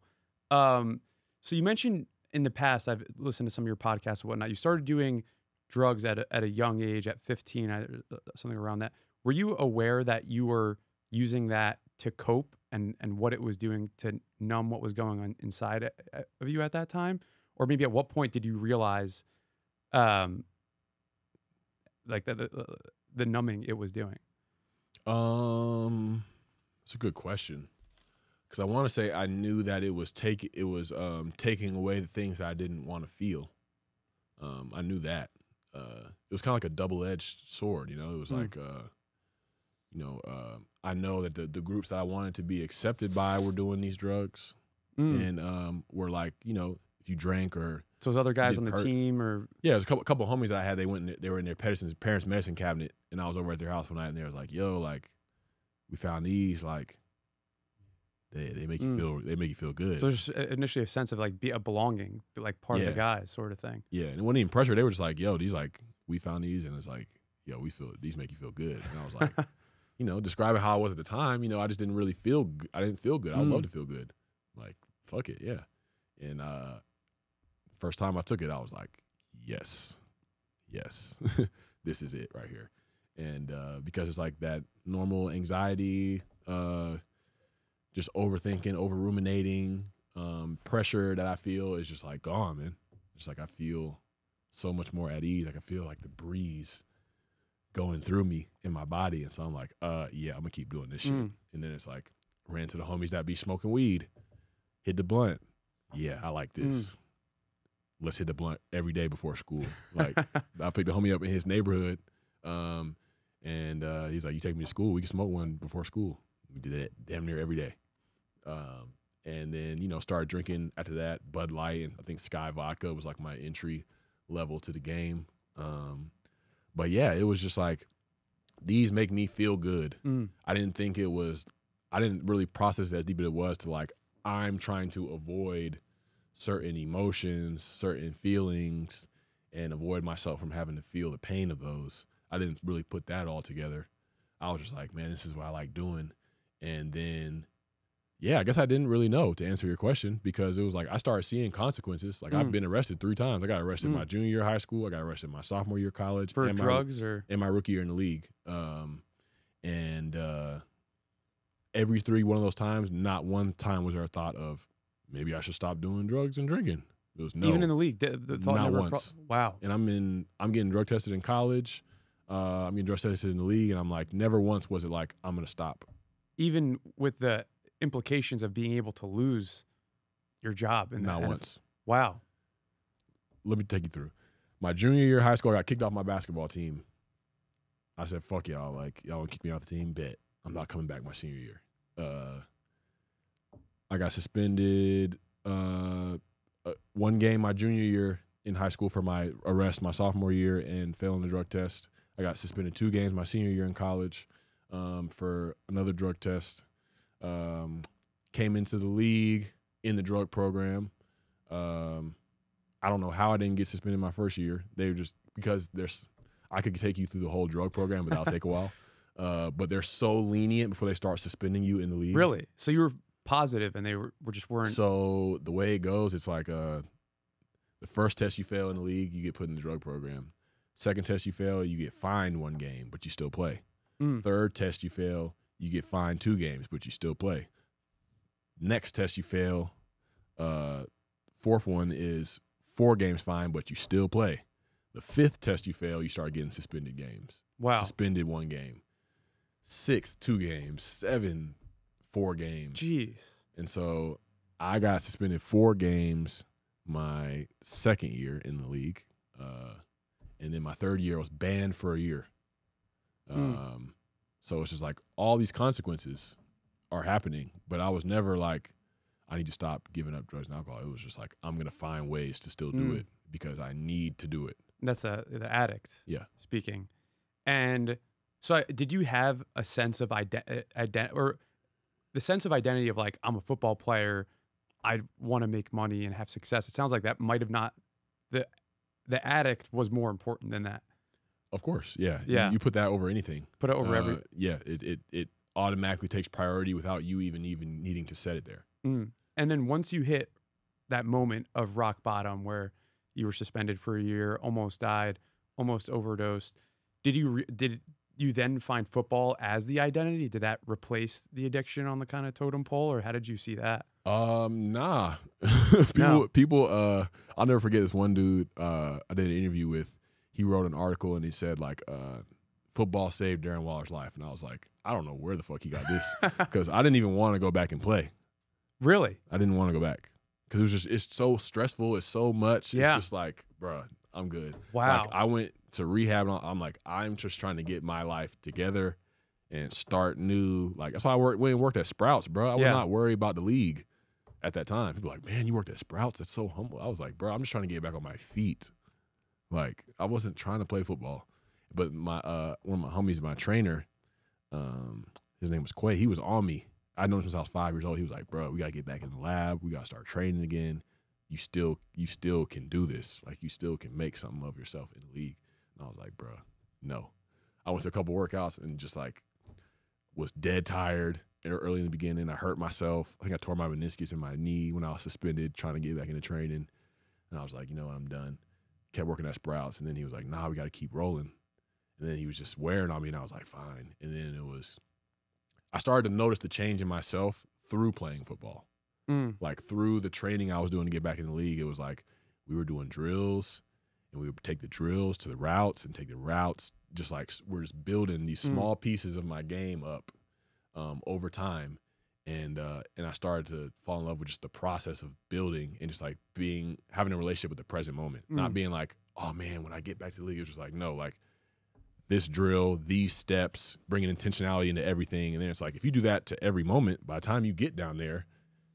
Speaker 1: So you mentioned in the past, I've listened to some of your podcasts and whatnot, you started doing drugs at a young age, at 15, something around that. Were you aware that you were using that to cope and what it was doing to numb what was going on inside of you at that time? Or maybe at what point did you realize like the numbing it was doing?
Speaker 2: It's a good question, because I want to say I knew that it was taking away the things I didn't want to feel. I knew that. It was kind of like a double-edged sword, It was like, I know that the groups that I wanted to be accepted by were doing these drugs, and were like, if you drank or
Speaker 1: so those other guys on the team, or
Speaker 2: there's a couple of homies that I had. They were in their parents' medicine cabinet, and I was over at their house one night, and they was like, "Yo, like, we found these, like, they make you feel good."
Speaker 1: So there's initially a sense of like be a belonging, like part of the guys, sort of thing.
Speaker 2: Yeah, and it wasn't even pressure. They were just like, "Yo, these, like, we found these, and it's like, yo, these make you feel good." And I was like, describing how I was at the time, I just didn't really feel good. I didn't feel good. I would love to feel good. Like, fuck it, yeah. And first time I took it, I was like, yes, this is it right here. And because it's like that normal anxiety, just overthinking, over ruminating, pressure that I feel is just like gone, man. Just like I feel so much more at ease. Like I feel like the breeze going through me in my body. And so I'm like, yeah, I'm gonna keep doing this shit. And then it's like, ran to the homies that be smoking weed, hit the blunt. Yeah, I like this. Let's hit the blunt every day before school. Like I picked a homie up in his neighborhood, and he's like, you take me to school, we can smoke one before school. We did it damn near every day. And then, started drinking after that, Bud Light, and I think Sky Vodka was like my entry level to the game. But yeah, it was just like, these make me feel good. I didn't really process it as deep as it was to like, I'm trying to avoid certain emotions, certain feelings, and avoid myself from having to feel the pain of those. I didn't really put that all together. I was just like, man, this is what I like doing. And then, yeah, I guess I didn't really know, to answer your question, because it was like I started seeing consequences. Like I've been arrested 3 times. I got arrested my junior year of high school. I got arrested my sophomore year of college.
Speaker 1: For drugs or?
Speaker 2: And my rookie year in the league. Every 3 one of those times, not one time was there a thought of maybe I should stop doing drugs and drinking. It was no.
Speaker 1: Even in the league, the thought
Speaker 2: not
Speaker 1: never
Speaker 2: once.
Speaker 1: Wow.
Speaker 2: And I'm getting drug tested in college. I'm getting drug tested in the league, and I'm like, never once was it like I'm gonna stop.
Speaker 1: Even with the implications of being able to lose your job.
Speaker 2: Not once.
Speaker 1: Wow.
Speaker 2: Let me take you through. My junior year of high school, I got kicked off my basketball team. I said, fuck y'all. Like, y'all want to kick me off the team? Bet. I'm not coming back my senior year. I got suspended one game my junior year in high school for my arrest my sophomore year and failing the drug test. I got suspended 2 games my senior year in college for another drug test. Came into the league in the drug program. I don't know how I didn't get suspended my first year. They were just, because I could take you through the whole drug program, but that'll take a while. But they're so lenient before they start suspending you in the league.
Speaker 1: Really? So you were positive and they just weren't.
Speaker 2: So the way it goes, it's like the first test you fail in the league, you get put in the drug program. Second test you fail, you get fined 1 game, but you still play. Third test you fail, you get fined 2 games, but you still play. Next test you fail, fourth one is 4 games fine, but you still play. The 5th test you fail, you start getting suspended games.
Speaker 1: Wow.
Speaker 2: Suspended 1 game. 6, 2 games. 7, 4 games.
Speaker 1: Jeez.
Speaker 2: And so I got suspended 4 games my second year in the league. And then my third year I was banned for a year. So it's just like all these consequences are happening, but I was never like, I need to stop giving up drugs and alcohol. It was just like, I'm going to find ways to still do it because I need to do it.
Speaker 1: That's the addict speaking. And so did you have a sense of or the sense of identity of like, I'm a football player, I want to make money and have success? It sounds like that might have not, the addict was more important than that.
Speaker 2: Of course, yeah.
Speaker 1: Yeah.
Speaker 2: You put that over anything.
Speaker 1: Put it over everything.
Speaker 2: Yeah, it automatically takes priority without you even needing to set it there.
Speaker 1: And then once you hit that moment of rock bottom where you were suspended for a year, almost died, almost overdosed, did you then find football as the identity? Did that replace the addiction on the kind of totem pole, or how did you see that?
Speaker 2: Nah.
Speaker 1: No.
Speaker 2: People, I'll never forget this one dude I did an interview with. He wrote an article and he said like, football saved Darren Waller's life. And I was like, I don't know where the fuck he got this, because I didn't even want to go back and play.
Speaker 1: Really?
Speaker 2: I didn't want to go back because it was just, it's so stressful. It's so much.
Speaker 1: Yeah.
Speaker 2: It's just like, bro, I'm good.
Speaker 1: Wow.
Speaker 2: Like, I went to rehab and I'm like, I'm just trying to get my life together and start new. Like, that's why I went and worked at Sprouts, bro. I was not worried about the league at that time. People were like, man, you worked at Sprouts? That's so humble. I was like, bro, I'm just trying to get back on my feet. Like, I wasn't trying to play football. But my one of my homies, my trainer, his name was Quay. He was on me. I known him since I was 5 years old. He was like, bro, we got to get back in the lab. We got to start training again. You still can do this. Like, you still can make something of yourself in the league. And I was like, bro, no. I went to a couple workouts and just like, was dead tired early in the beginning. I hurt myself. I think I tore my meniscus in my knee when I was suspended trying to get back into training. And I was like, you know what, I'm done. Kept working at Sprouts. And then he was like, nah, we got to keep rolling. And then he was just wearing on me, and I was like, fine. And then I started to notice the change in myself through playing football. Like through the training I was doing to get back in the league, it was like we were doing drills, and we would take the drills to the routes and take the routes. Just like we're just building these small pieces of my game up over time. And I started to fall in love with just the process of building and just like having a relationship with the present moment, not being like, oh man, when I get back to the league, it's just like, no, like this drill, these steps, bringing intentionality into everything. And then it's like, if you do that to every moment, by the time you get down there,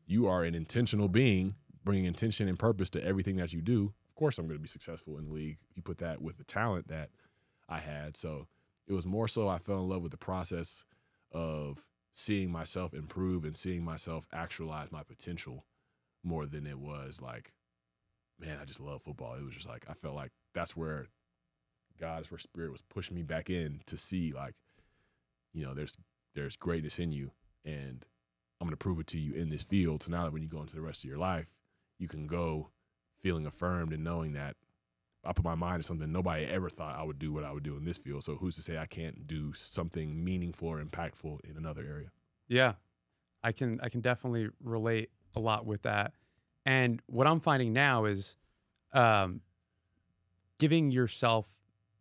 Speaker 2: you are an intentional being, bringing intention and purpose to everything that you do. Of course, I'm going to be successful in the league if you put that with the talent that I had. So it was more so I fell in love with the process of seeing myself improve and seeing myself actualize my potential more than it was like, man, I just love football. It was just like, I felt like that's where where Spirit was pushing me back in to see like, you know, there's greatness in you, and I'm going to prove it to you in this field. So now that when you go into the rest of your life, you can go feeling affirmed and knowing that I put my mind to something nobody ever thought I would do what I would do in this field. So who's to say I can't do something meaningful or impactful in another area?
Speaker 1: Yeah, I can definitely relate a lot with that. And what I'm finding now is giving yourself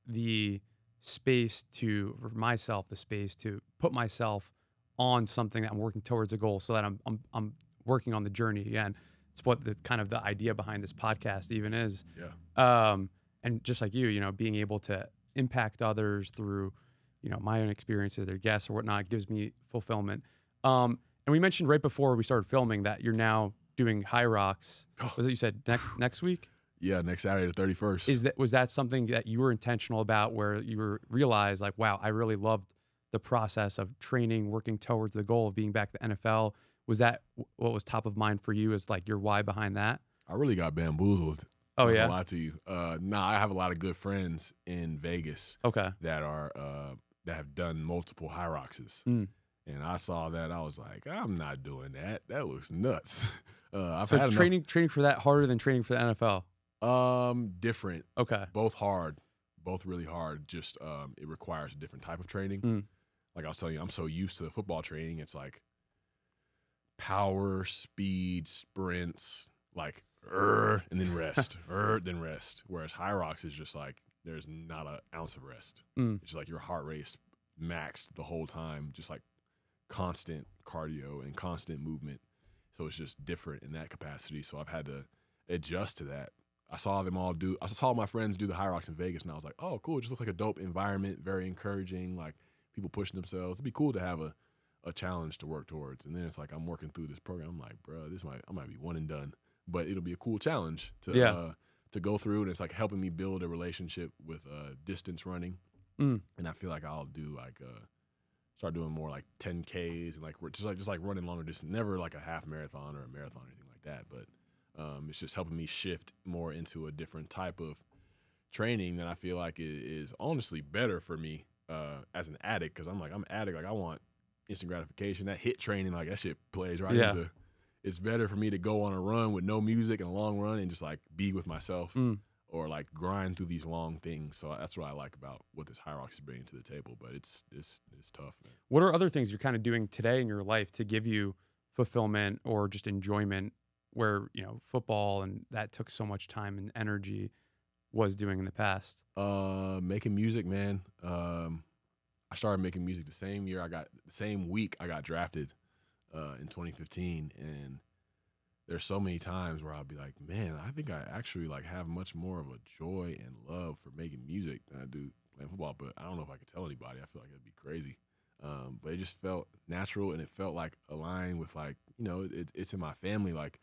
Speaker 1: the space to put myself on something that I'm working towards a goal, so that I'm working on the journey again. It's what the kind of the idea behind this podcast even is.
Speaker 2: Yeah.
Speaker 1: And just like you know, being able to impact others through, you know, my own experiences, their guests or whatnot, gives me fulfillment. And we mentioned right before we started filming that you're now doing High Rocks. Was it you said next week?
Speaker 2: Yeah, next Saturday the 31st.
Speaker 1: Was that something that you were intentional about, where you realized like, wow, I really loved the process of training, working towards the goal of being back to the NFL? Was that what was top of mind for you, as like your why behind that?
Speaker 2: I really got bamboozled.
Speaker 1: Oh,
Speaker 2: I'm
Speaker 1: yeah?
Speaker 2: not gonna lie to you. I have a lot of good friends in Vegas.
Speaker 1: Okay.
Speaker 2: That have done multiple High Rockses. And I saw that. I was like, I'm not doing that. That looks nuts.
Speaker 1: So training for that harder than training for the NFL?
Speaker 2: Different.
Speaker 1: Okay.
Speaker 2: Both hard. Both really hard. Just it requires a different type of training. Like I was telling you, I'm so used to the football training. It's like power, speed, sprints, like and then rest, then rest. Whereas High Rocks is just like there's not an ounce of rest. It's just like your heart rate maxed the whole time, just like constant cardio and constant movement. So it's just different in that capacity. So I've had to adjust to that. I saw my friends do the High Rocks in Vegas, and I was like, oh, cool. It just looks like a dope environment, very encouraging, like people pushing themselves. It'd be cool to have a challenge to work towards. And then it's like I'm working through this program. I'm like, bro, I might be one and done. But it'll be a cool challenge to go through. And it's like helping me build a relationship with distance running. And I feel like I'll do like start doing more like 10Ks and like just like running longer distance. Never like a half marathon or a marathon or anything like that. But it's just helping me shift more into a different type of training that I feel like is honestly better for me as an addict, because I'm an addict. Like I want instant gratification. That HIIT training, like that shit plays right into. It's better for me to go on a run with no music and a long run and just like be with myself or like grind through these long things. So that's what I like about what this High Rocks is bringing to the table. But it's tough, man.
Speaker 1: What are other things you're kind of doing today in your life to give you fulfillment or just enjoyment, where, you know, football and that took so much time and energy was doing in the past?
Speaker 2: Making music, man. I started making music the same week I got drafted in 2015, and there's so many times where I'll be like, man, I think I actually like have much more of a joy and love for making music than I do playing football. But I don't know if I could tell anybody. I feel like it'd be crazy. But it just felt natural, and it felt like aligned with, like, you know, it's in my family. Like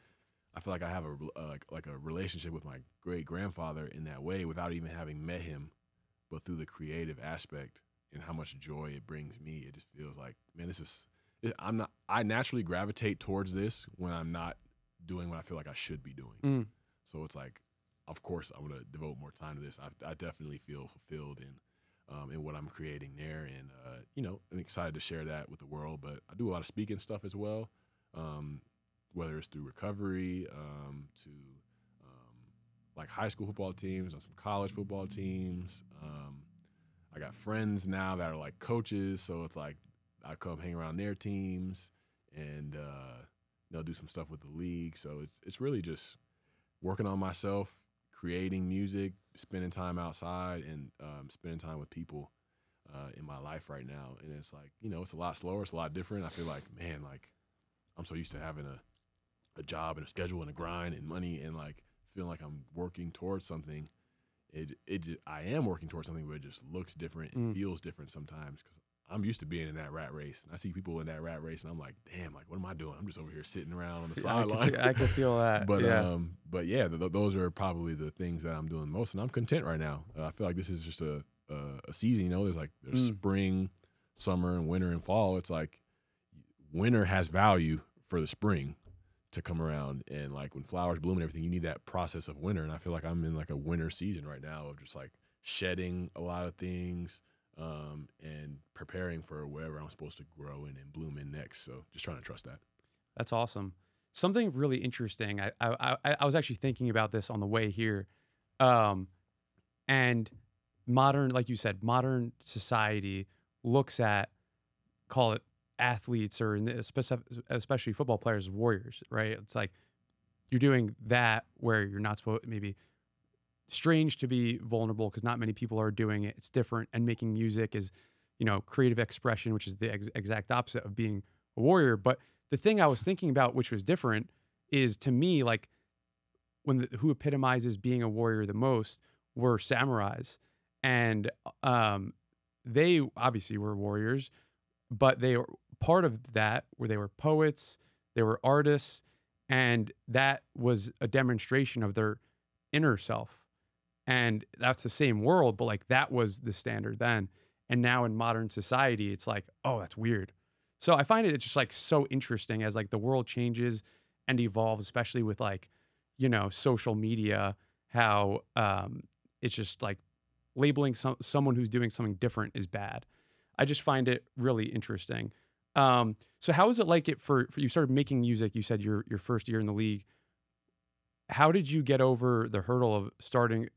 Speaker 2: I feel like I have a relationship with my great grandfather in that way without even having met him, but through the creative aspect and how much joy it brings me. It just feels like, man, I naturally gravitate towards this when I'm not doing what I feel like I should be doing. So it's like, of course, I'm going to devote more time to this. I definitely feel fulfilled in in what I'm creating there. And, you know, I'm excited to share that with the world. But I do a lot of speaking stuff as well, whether it's through recovery, to like high school football teams, on some college football teams. I got friends now that are like coaches, so it's like I come hang around their teams and you know, do some stuff with the league. So it's really just working on myself, creating music, spending time outside, and spending time with people in my life right now. And it's like, you know, it's a lot slower, it's a lot different. I feel like, man, like I'm so used to having a job and a schedule and a grind and money, and like feeling like I'm working towards something. I am working towards something, but it just looks different and feels different sometimes, because I'm used to being in that rat race. And I see people in that rat race, and I'm like, damn, like, what am I doing? I'm just over here sitting around on the sideline.
Speaker 1: I can feel that.
Speaker 2: But yeah, those are probably the things that I'm doing most, and I'm content right now. I feel like this is just a season. You know, there's spring, summer, and winter and fall. It's like winter has value for the spring to come around, and like when flowers bloom and everything, you need that process of winter. And I feel like I'm in like a winter season right now of just like shedding a lot of things, and preparing for wherever I'm supposed to grow in and bloom in next. So just trying to trust that.
Speaker 1: That's awesome. Something really interesting. I was actually thinking about this on the way here, and modern, like you said, modern society looks at, call it athletes, or especially football players, as warriors, right? It's like you're doing that where you're not supposed, maybe strange to be vulnerable because not many people are doing it. It's different. And making music is, you know, creative expression, which is the exact opposite of being a warrior. But the thing I was thinking about, which was different, is to me, like who epitomizes being a warrior the most were samurais. And they obviously were warriors, but they were part of that where they were poets, they were artists, and that was a demonstration of their inner self. And that's the same world, but like that was the standard then. And now in modern society, it's like, oh, that's weird. So I find it just like so interesting as like the world changes and evolves, especially with like, you know, social media, how it's just like labeling someone who's doing something different is bad. I just find it really interesting. So how was it like it for you started making music? You said your first year in the league. How did you get over the hurdle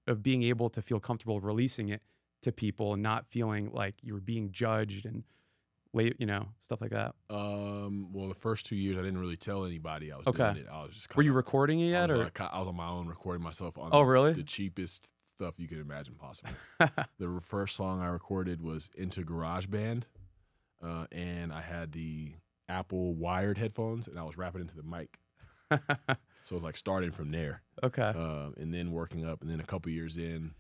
Speaker 1: of being able to feel comfortable releasing it to people and not feeling like you were being judged and you know, stuff like that?
Speaker 2: Well, the first 2 years I didn't really tell anybody I was doing it. I was just
Speaker 1: were you recording it yet?
Speaker 2: I was on my own recording myself on
Speaker 1: really?
Speaker 2: the cheapest stuff you could imagine possible. The first song I recorded was into GarageBand, and I had the Apple wired headphones, and I was rapping into the mic. So it was like starting from there. Okay. And then working up, and then a couple years in,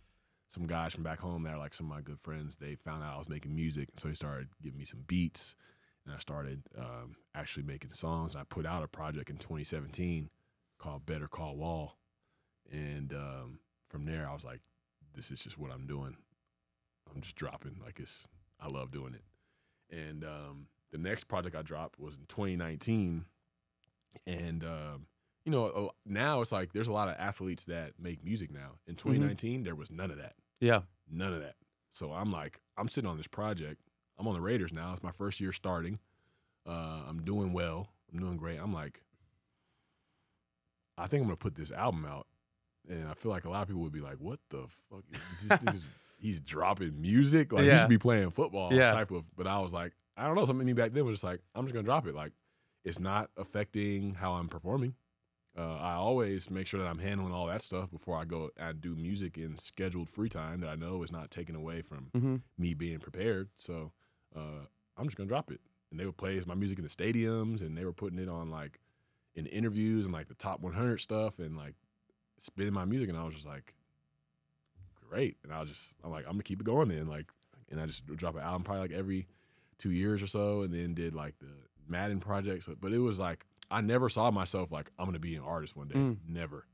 Speaker 2: some guys from back home that are like some of my good friends, they found out I was making music, and so they started giving me some beats, and I started actually making songs. And I put out a project in 2017 called Better Call Wall, and from there I was like, this is just what I'm doing. I'm just dropping. Like I love doing it. And the next project I dropped was in 2019, and you know, now it's like there's a lot of athletes that make music now. In 2019, there was none of that. Yeah. None of that. So I'm like, I'm sitting on this project. I'm on the Raiders now. It's my first year starting. I'm doing well. I'm doing great. I'm like, I think I'm going to put this album out. And I feel like a lot of people would be like, what the fuck? He's dropping music? Like, he should be playing football type of. But I was like, I don't know. Something in me back then was just like, I'm just going to drop it. Like, it's not affecting how I'm performing. I always make sure that I'm handling all that stuff before I go and do music in scheduled free time that I know is not taken away from me being prepared. So I'm just going to drop it. And they would play my music in the stadiums, and they were putting it on like in interviews and like the top 100 stuff and like spinning my music. And I was just like, great. And I'm like, I'm going to keep it going then. Like, and I just drop an album probably like every 2 years or so, and then did like the Madden projects. But it was like, I never saw myself like, I'm going to be an artist one day. Never.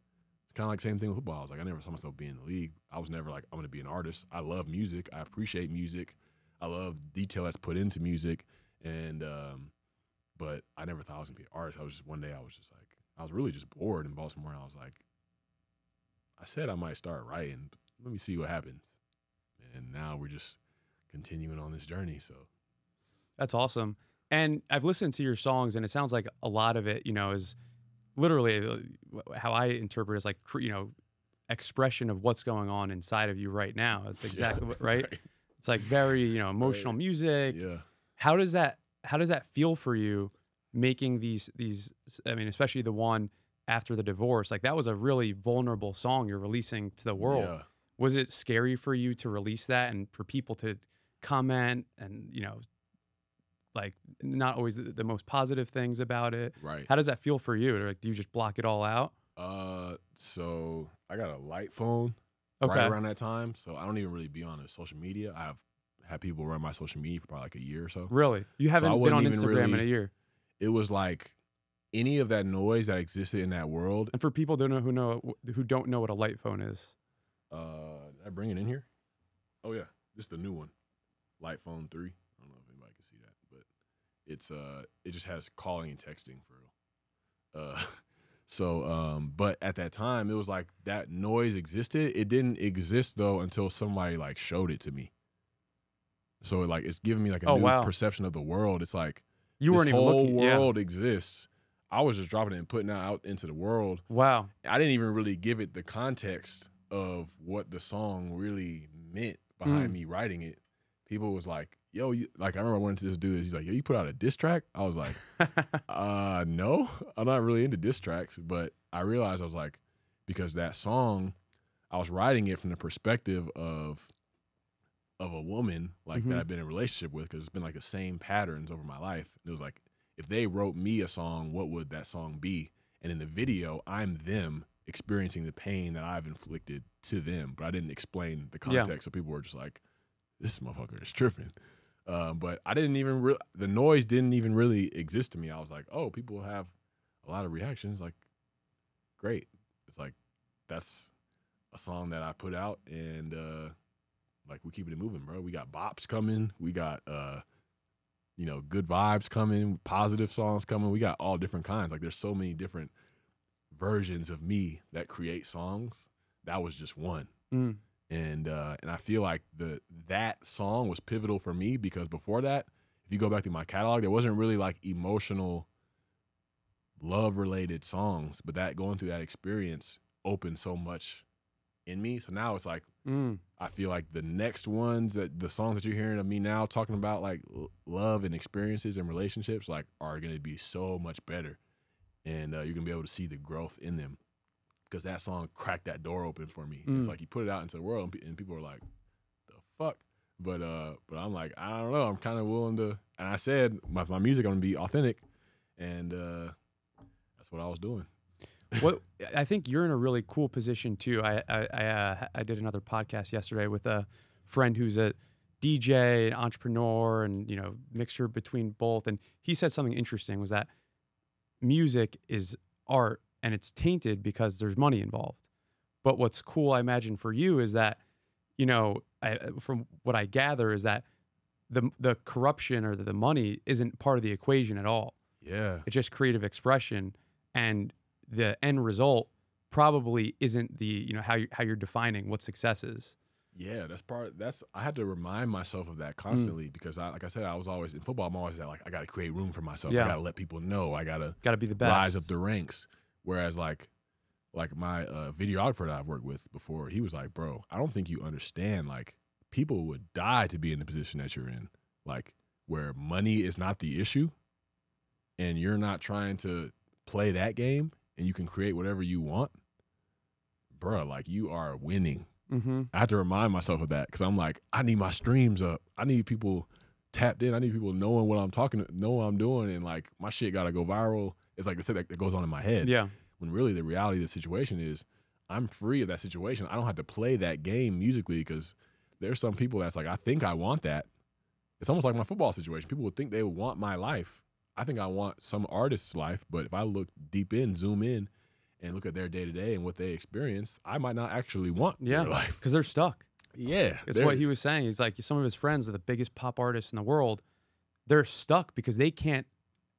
Speaker 2: It's kind of like same thing with football. I was like, I never saw myself being in the league. I was never like, I'm going to be an artist. I love music. I appreciate music. I love detail that's put into music. And, but I never thought I was going to be an artist. One day I was just like, I was really just bored in Baltimore. And I was like, I said I might start writing. Let me see what happens. And now continuing on this journey. So
Speaker 1: that's awesome. And I've listened to your songs, and it sounds like a lot of it, you know, is literally how I interpret it as like, you know, expression of what's going on inside of you right now. That's exactly what, right? It's like very, you know, emotional music.
Speaker 2: Yeah.
Speaker 1: How does that feel for you making these, I mean, especially the one after the divorce, like that was a really vulnerable song you're releasing to the world.
Speaker 2: Yeah.
Speaker 1: Was it scary for you to release that and for people to comment and, you know, like not always the most positive things about it?
Speaker 2: Right.
Speaker 1: How does that feel for you? Like, do you just block it all out?
Speaker 2: So I got a light phone
Speaker 1: Okay.
Speaker 2: right around that time. So I don't even really be on social media. I've had people run my social media for probably like a year or so.
Speaker 1: Really? You haven't been on Instagram in a year?
Speaker 2: It was like any of that noise that existed in that world.
Speaker 1: And for people who don't know what a light phone is.
Speaker 2: Did I bring it in here? Oh yeah. This is the new one. Light phone 3. I don't know if anybody can see that, but it's it just has calling and texting for real. But at that time it was like that noise existed. It didn't exist though until somebody like showed it to me. So like it's giving me like a new perception of the world. It's like
Speaker 1: you weren't even looking.
Speaker 2: This whole world exists. I was just dropping it and putting it out into the world.
Speaker 1: Wow.
Speaker 2: I didn't even really give it the context of what the song really meant behind me writing it. People was like, yo, like I remember I went to this dude, he's like, yo, you put out a diss track? I was like, no, I'm not really into diss tracks. But I realized I was like, because that song, I was writing it from the perspective of a woman like that I've been in a relationship with, because it's been like the same patterns over my life. And it was like, if they wrote me a song, what would that song be? And in the video, I'm them experiencing the pain that I've inflicted to them, but I didn't explain the context. So people were just like, this motherfucker is tripping. But I didn't even the noise didn't even really exist to me. I was like, oh, people have a lot of reactions. Like, great. It's like, that's a song that I put out, and like we keeping it moving, bro. We got bops coming. We got you know, good vibes coming, positive songs coming. We got all different kinds. Like there's so many different versions of me that create songs. That was just one. And I feel like that song was pivotal for me, because before that, if you go back to my catalog, there wasn't really like emotional love related songs, but that going through that experience opened so much in me. So now it's like, I feel like the next ones, that the songs that you're hearing of me now talking about like love and experiences and relationships, like are going to be so much better. And you're going to be able to see the growth in them, because that song cracked that door open for me. It's like you put it out into the world and people are like, the fuck? But I'm like, I don't know. I'm kind of willing to, and I said my music going to be authentic, and that's what I was doing.
Speaker 1: What I think you're in a really cool position too. I did another podcast yesterday with a friend who's a DJ, an entrepreneur, and, you know, mixture between both. And he said something interesting, was that music is art and it's tainted because there's money involved. But what's cool, I imagine, for you is that, you know, from what I gather is that the corruption or the money isn't part of the equation at all.
Speaker 2: Yeah.
Speaker 1: It's just creative expression, and the end result probably isn't the, you know, how you're defining what success is.
Speaker 2: Yeah, I had to remind myself of that constantly, because like I said, I was always in football. I'm always like, I got to create room for myself. I got to let people know. I got to
Speaker 1: be the best.
Speaker 2: Rise up the ranks. Whereas like my videographer that I've worked with before, he was like, bro, I don't think you understand. Like, people would die to be in the position that you're in, like where money is not the issue, and you're not trying to play that game, and you can create whatever you want, bro. Like, you are winning. I have to remind myself of that, because I'm like, I need my streams up. I need people tapped in. I need people knowing what I'm know what I'm doing, and like my shit gotta go viral. It's like the thing that goes on in my head. Yeah. When really the reality of the situation is, I'm free of that situation. I don't have to play that game musically, because there's some people that's like, I think I want that. It's almost like my football situation. People would think they would want my life. I think I want some artist's life, but if I look deep in, zoom in, and look at their day-to-day and what they experience, I might not actually want their life.
Speaker 1: Because they're stuck.
Speaker 2: Yeah.
Speaker 1: It's what he was saying. He's like, some of his friends are the biggest pop artists in the world. They're stuck because they can't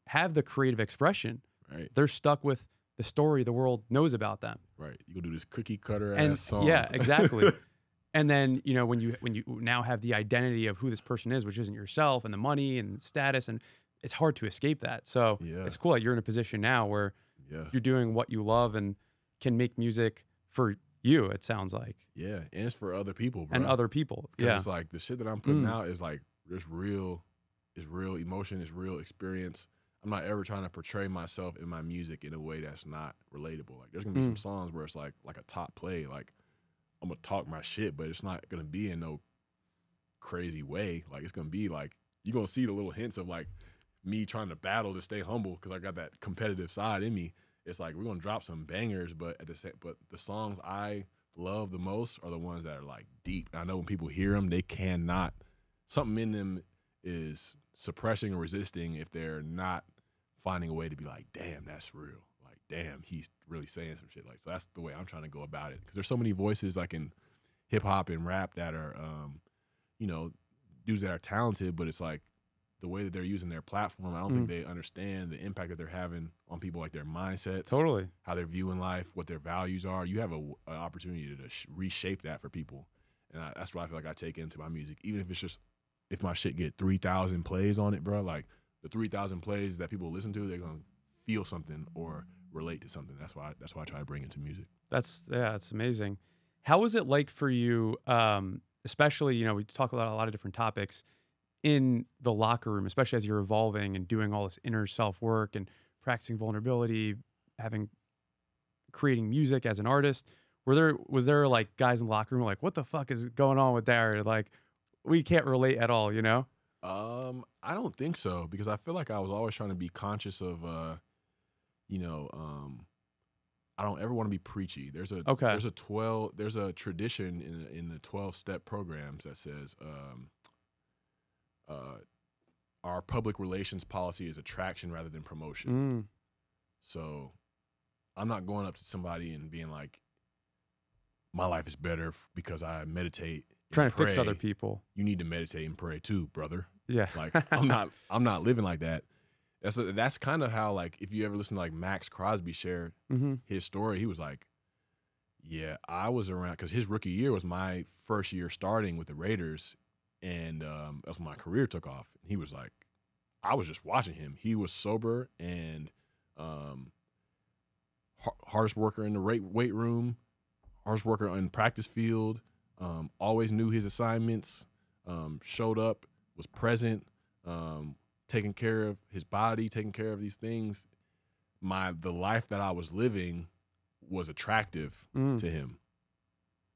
Speaker 1: have the creative expression.
Speaker 2: Right.
Speaker 1: They're stuck with the story the world knows about them.
Speaker 2: Right. You go do this cookie cutter ass song.
Speaker 1: Yeah, exactly. And then, you know, when you now have the identity of who this person is, which isn't yourself, and the money and status, and it's hard to escape that. So it's cool that you're in a position now where you're doing what you love and can make music for you, it sounds like.
Speaker 2: Yeah, and it's for other people, bro.
Speaker 1: And other people. Yeah.
Speaker 2: It's like the shit that I'm putting out is like, it's real emotion, it's real experience. I'm not ever trying to portray myself in my music in a way that's not relatable. Like there's gonna be some songs where it's like a top play, like I'm gonna talk my shit, but it's not gonna be in no crazy way. Like it's gonna be like, you're gonna see the little hints of like me trying to battle to stay humble because I got that competitive side in me. It's like we're gonna drop some bangers, but the songs I love the most are the ones that are like deep. And I know when people hear them, they cannot, something in them is suppressing or resisting if they're not finding a way to be like, damn, that's real. Like, damn, he's really saying some shit. Like, so that's the way I'm trying to go about it. Because there's so many voices like in hip hop and rap that are, you know, dudes that are talented, but it's like the way that they're using their platform, I don't think they understand the impact that they're having on people, like their mindsets,
Speaker 1: Totally,
Speaker 2: how they're viewing life, what their values are. You have an opportunity to reshape that for people. And that's what I feel like I take into my music. Even if it's just, if my shit get 3,000 plays on it, bro, like the 3,000 plays that people listen to, they're going to feel something or relate to something. That's why I try to bring it to music. That's
Speaker 1: amazing. How was it like for you, especially, you know, we talk about a lot of different topics in the locker room, especially as you're evolving and doing all this inner self work and practicing vulnerability, creating music as an artist. Was there like guys in the locker room like, what the fuck is going on with Darren? Like, we can't relate at all, you know?
Speaker 2: I don't think so, because I feel like I was always trying to be conscious of, you know, I don't ever want to be preachy. There's a tradition in the 12-step programs that says, our public relations policy is attraction rather than promotion. So I'm not going up to somebody and being like, my life is better because I meditate.
Speaker 1: Trying to fix other people.
Speaker 2: You need to meditate and pray too, brother.
Speaker 1: Yeah.
Speaker 2: Like I'm not living like that. That's kind of how, like, if you ever listen to like Max Crosby share his story, he was like, yeah, I was around, because his rookie year was my first year starting with the Raiders, and that's when my career took off. He was like, I was just watching him. He was sober and hardest worker in the weight room, hardest worker in practice field, always knew his assignments, showed up, was present, taking care of his body, taking care of these things. The life that I was living was attractive to him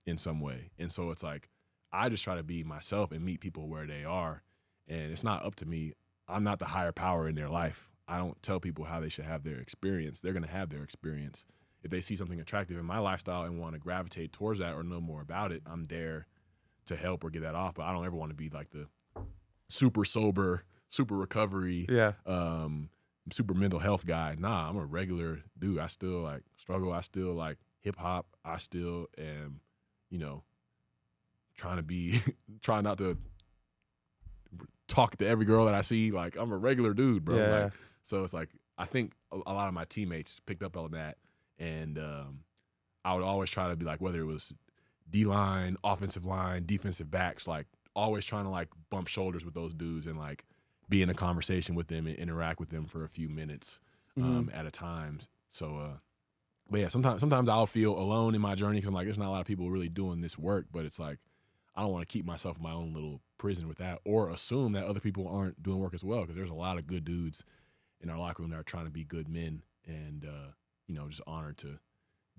Speaker 2: in some way. And so it's like, I just try to be myself and meet people where they are. And it's not up to me. I'm not the higher power in their life. I don't tell people how they should have their experience. They're going to have their experience. If they see something attractive in my lifestyle and want to gravitate towards that or know more about it, I'm there to help or get that off. But I don't ever want to be like the super sober, super recovery, super mental health guy. Nah, I'm a regular dude. I still like struggle. I still like hip hop. I still am, you know, trying not to talk to every girl that I see. Like, I'm a regular dude, bro.
Speaker 1: Yeah.
Speaker 2: Like, so it's like, I think a lot of my teammates picked up on that. And I would always try to be like, whether it was D-line, offensive line, defensive backs, like always trying to like bump shoulders with those dudes and like be in a conversation with them and interact with them for a few minutes at a time. So, but yeah, sometimes I'll feel alone in my journey because I'm like, there's not a lot of people really doing this work, but it's like, I don't want to keep myself in my own little prison with that or assume that other people aren't doing work as well, because there's a lot of good dudes in our locker room that are trying to be good men, and you know, just honored to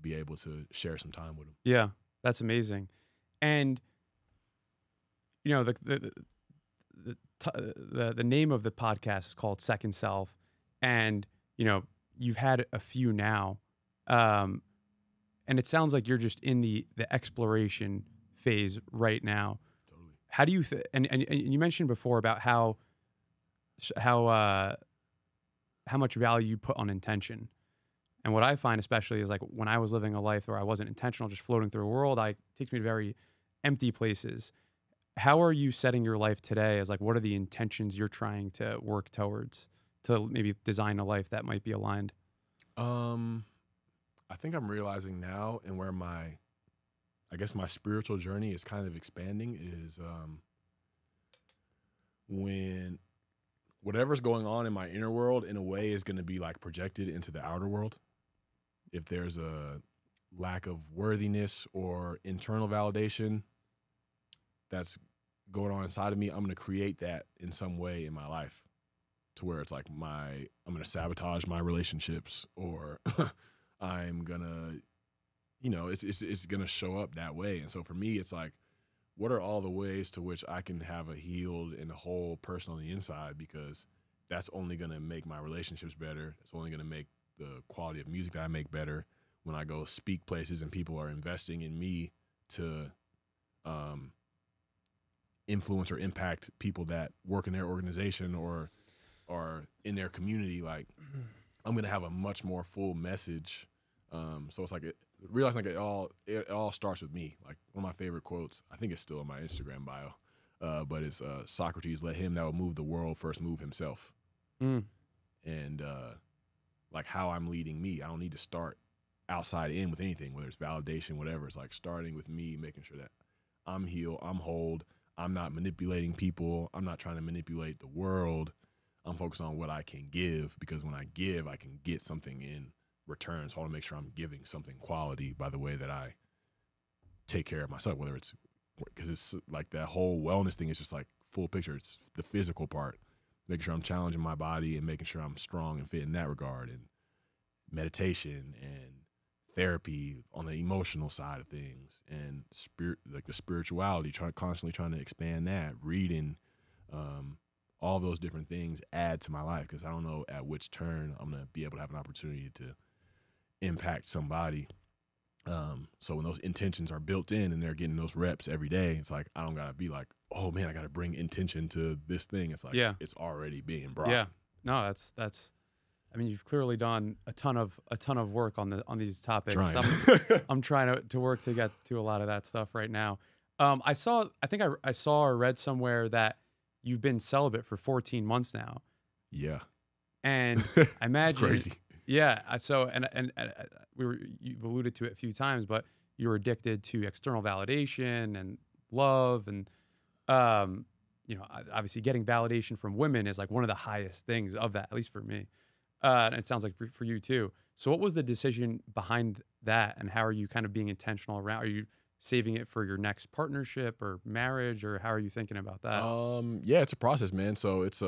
Speaker 2: be able to share some time with them.
Speaker 1: Yeah, that's amazing. And you know, the name of the podcast is called Second Self, and you know, you've had a few now, and it sounds like you're just in the exploration phase right now.
Speaker 2: Totally.
Speaker 1: How do you and you mentioned before about how much value you put on intention. And what I find especially is like when I was living a life where I wasn't intentional, just floating through a world, it takes me to very empty places. How are you setting your life today as like, what are the intentions you're trying to work towards to maybe design a life that might be aligned?
Speaker 2: I think I'm realizing now, and where I I guess my spiritual journey is kind of expanding is when whatever's going on in my inner world in a way is going to be like projected into the outer world. If there's a lack of worthiness or internal validation that's going on inside of me, I'm going to create that in some way in my life to where it's like I'm going to sabotage my relationships, or I'm going to, you know, it's going to show up that way. And so for me, it's like, what are all the ways to which I can have a healed and a whole person on the inside? Because that's only going to make my relationships better. It's only going to make the quality of music that I make better when I go speak places and people are investing in me to influence or impact people that work in their organization or are in their community. Like, I'm going to have a much more full message. So it's like realizing like it all starts with me. Like, one of my favorite quotes, I think it's still in my Instagram bio, but it's Socrates, let him that will move the world first move himself. And like how I'm leading me, I don't need to start outside in with anything, whether it's validation, whatever. It's like starting with me, making sure that I'm healed, I'm whole, I'm not manipulating people, I'm not trying to manipulate the world. I'm focused on what I can give, because when I give, I can get something in return. So I want to make sure I'm giving something quality by the way that I take care of myself, whether it's, because it's like that whole wellness thing is just like full picture. It's the physical part, making sure I'm challenging my body and making sure I'm strong and fit in that regard, and meditation and therapy on the emotional side of things, and spirit, like the spirituality, constantly trying to expand that, reading, all those different things add to my life, because I don't know at which turn I'm going to be able to have an opportunity to impact somebody. So when those intentions are built in and they're getting those reps every day, it's like, I don't got to be like, oh man, I got to bring intention to this thing. It's like, it's already being brought.
Speaker 1: Yeah. No, that's, I mean, you've clearly done a ton of work on these topics. I'm trying to work to get to a lot of that stuff right now. I saw or read somewhere that you've been celibate for 14 months now.
Speaker 2: Yeah.
Speaker 1: And I imagine
Speaker 2: it's crazy.
Speaker 1: Yeah. So, and you've alluded to it a few times, but you're addicted to external validation and love, and you know, obviously getting validation from women is like one of the highest things of that, at least for me. And it sounds like for you too. So what was the decision behind that, and how are you kind of being intentional around? Are you saving it for your next partnership or marriage, or how are you thinking about that?
Speaker 2: Yeah, it's a process, man. So it's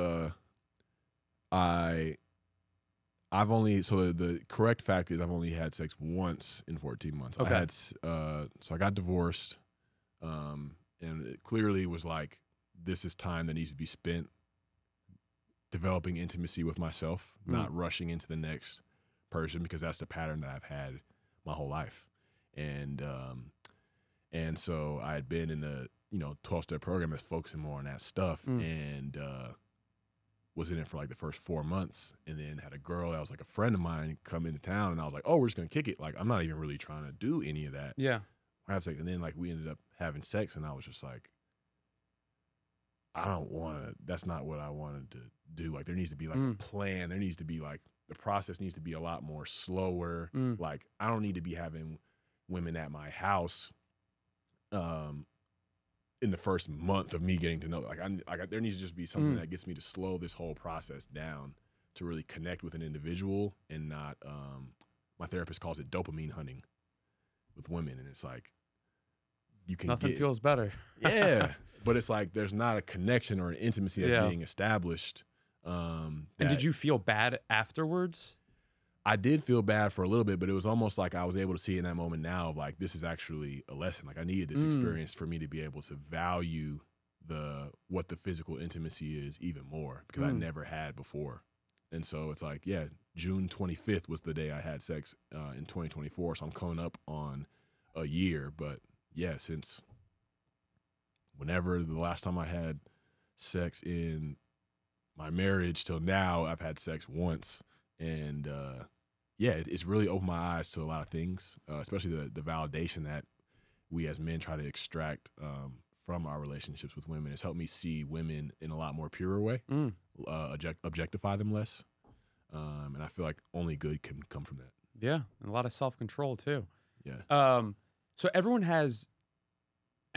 Speaker 2: I've only, so the correct fact is I've only had sex once in 14 months.
Speaker 1: Okay.
Speaker 2: I had, so I got divorced, and it clearly was like, this is time that needs to be spent developing intimacy with myself, not rushing into the next person, because that's the pattern that I've had my whole life. And so I had been in the, 12-step program that's focusing more on that stuff, and was in it for like the first 4 months, and then had a girl that was like a friend of mine come into town, and I was like, oh, we're just gonna kick it. Like, I'm not even really trying to do any of that.
Speaker 1: Yeah.
Speaker 2: Have sex. And then like we ended up having sex, and I was just like, I don't want to, that's not what I wanted to do. Like, there needs to be like a plan. There needs to be like, the process needs to be a lot more slower. Like, I don't need to be having women at my house in the first month of me getting to know. Like, there needs to just be something that gets me to slow this whole process down, to really connect with an individual, and not, my therapist calls it dopamine hunting with women. And it's like, you can
Speaker 1: Nothing feels better.
Speaker 2: Yeah. But it's like, there's not a connection or an intimacy that's being established.
Speaker 1: And did you feel bad afterwards?
Speaker 2: I did feel bad for a little bit, but it was almost like I was able to see in that moment now of like, this is actually a lesson. Like, I needed this experience for me to be able to value what the physical intimacy is even more, because I never had before. And so it's like, yeah, June 25th was the day I had sex in 2024. So I'm coming up on a year. But yeah, since whenever the last time I had sex in my marriage till now, I've had sex once. And yeah, it's really opened my eyes to a lot of things, especially the validation that we as men try to extract from our relationships with women. It's helped me see women in a lot more purer way, objectify them less. And I feel like only good can come from that.
Speaker 1: Yeah, and a lot of self-control too.
Speaker 2: Yeah.
Speaker 1: So everyone has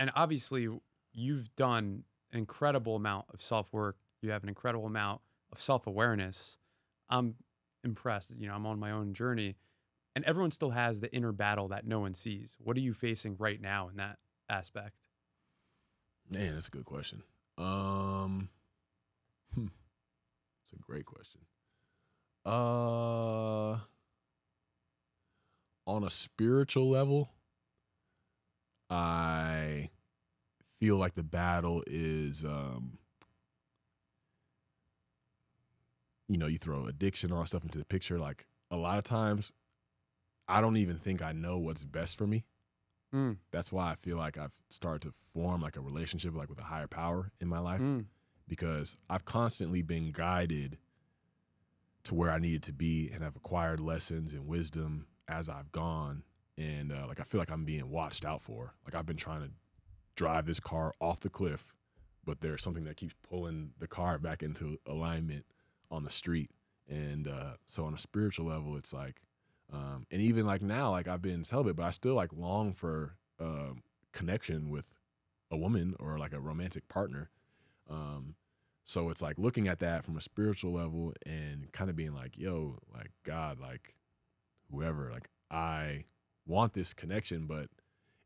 Speaker 1: And obviously, you've done an incredible amount of self-work. You have an incredible amount of self-awareness. I'm impressed. You know, I'm on my own journey, and everyone still has the inner battle that no one sees. What are you facing right now in that aspect?
Speaker 2: Man, that's a good question. It's a great question. On a spiritual level, I feel like the battle is, you throw addiction, all that stuff into the picture. Like a lot of times, I don't even think I know what's best for me. That's why I feel like I've started to form like a relationship like with a higher power in my life, because I've constantly been guided to where I needed to be and have acquired lessons and wisdom as I've gone. And like I feel like I'm being watched out for. Like I've been trying to drive this car off the cliff, but there's something that keeps pulling the car back into alignment on the street. And so on a spiritual level, it's like, and even like now, like I've been celibate, but I still like long for connection with a woman or like a romantic partner. So it's like looking at that from a spiritual level and kind of being like, yo, like God, like whoever, like I want this connection, but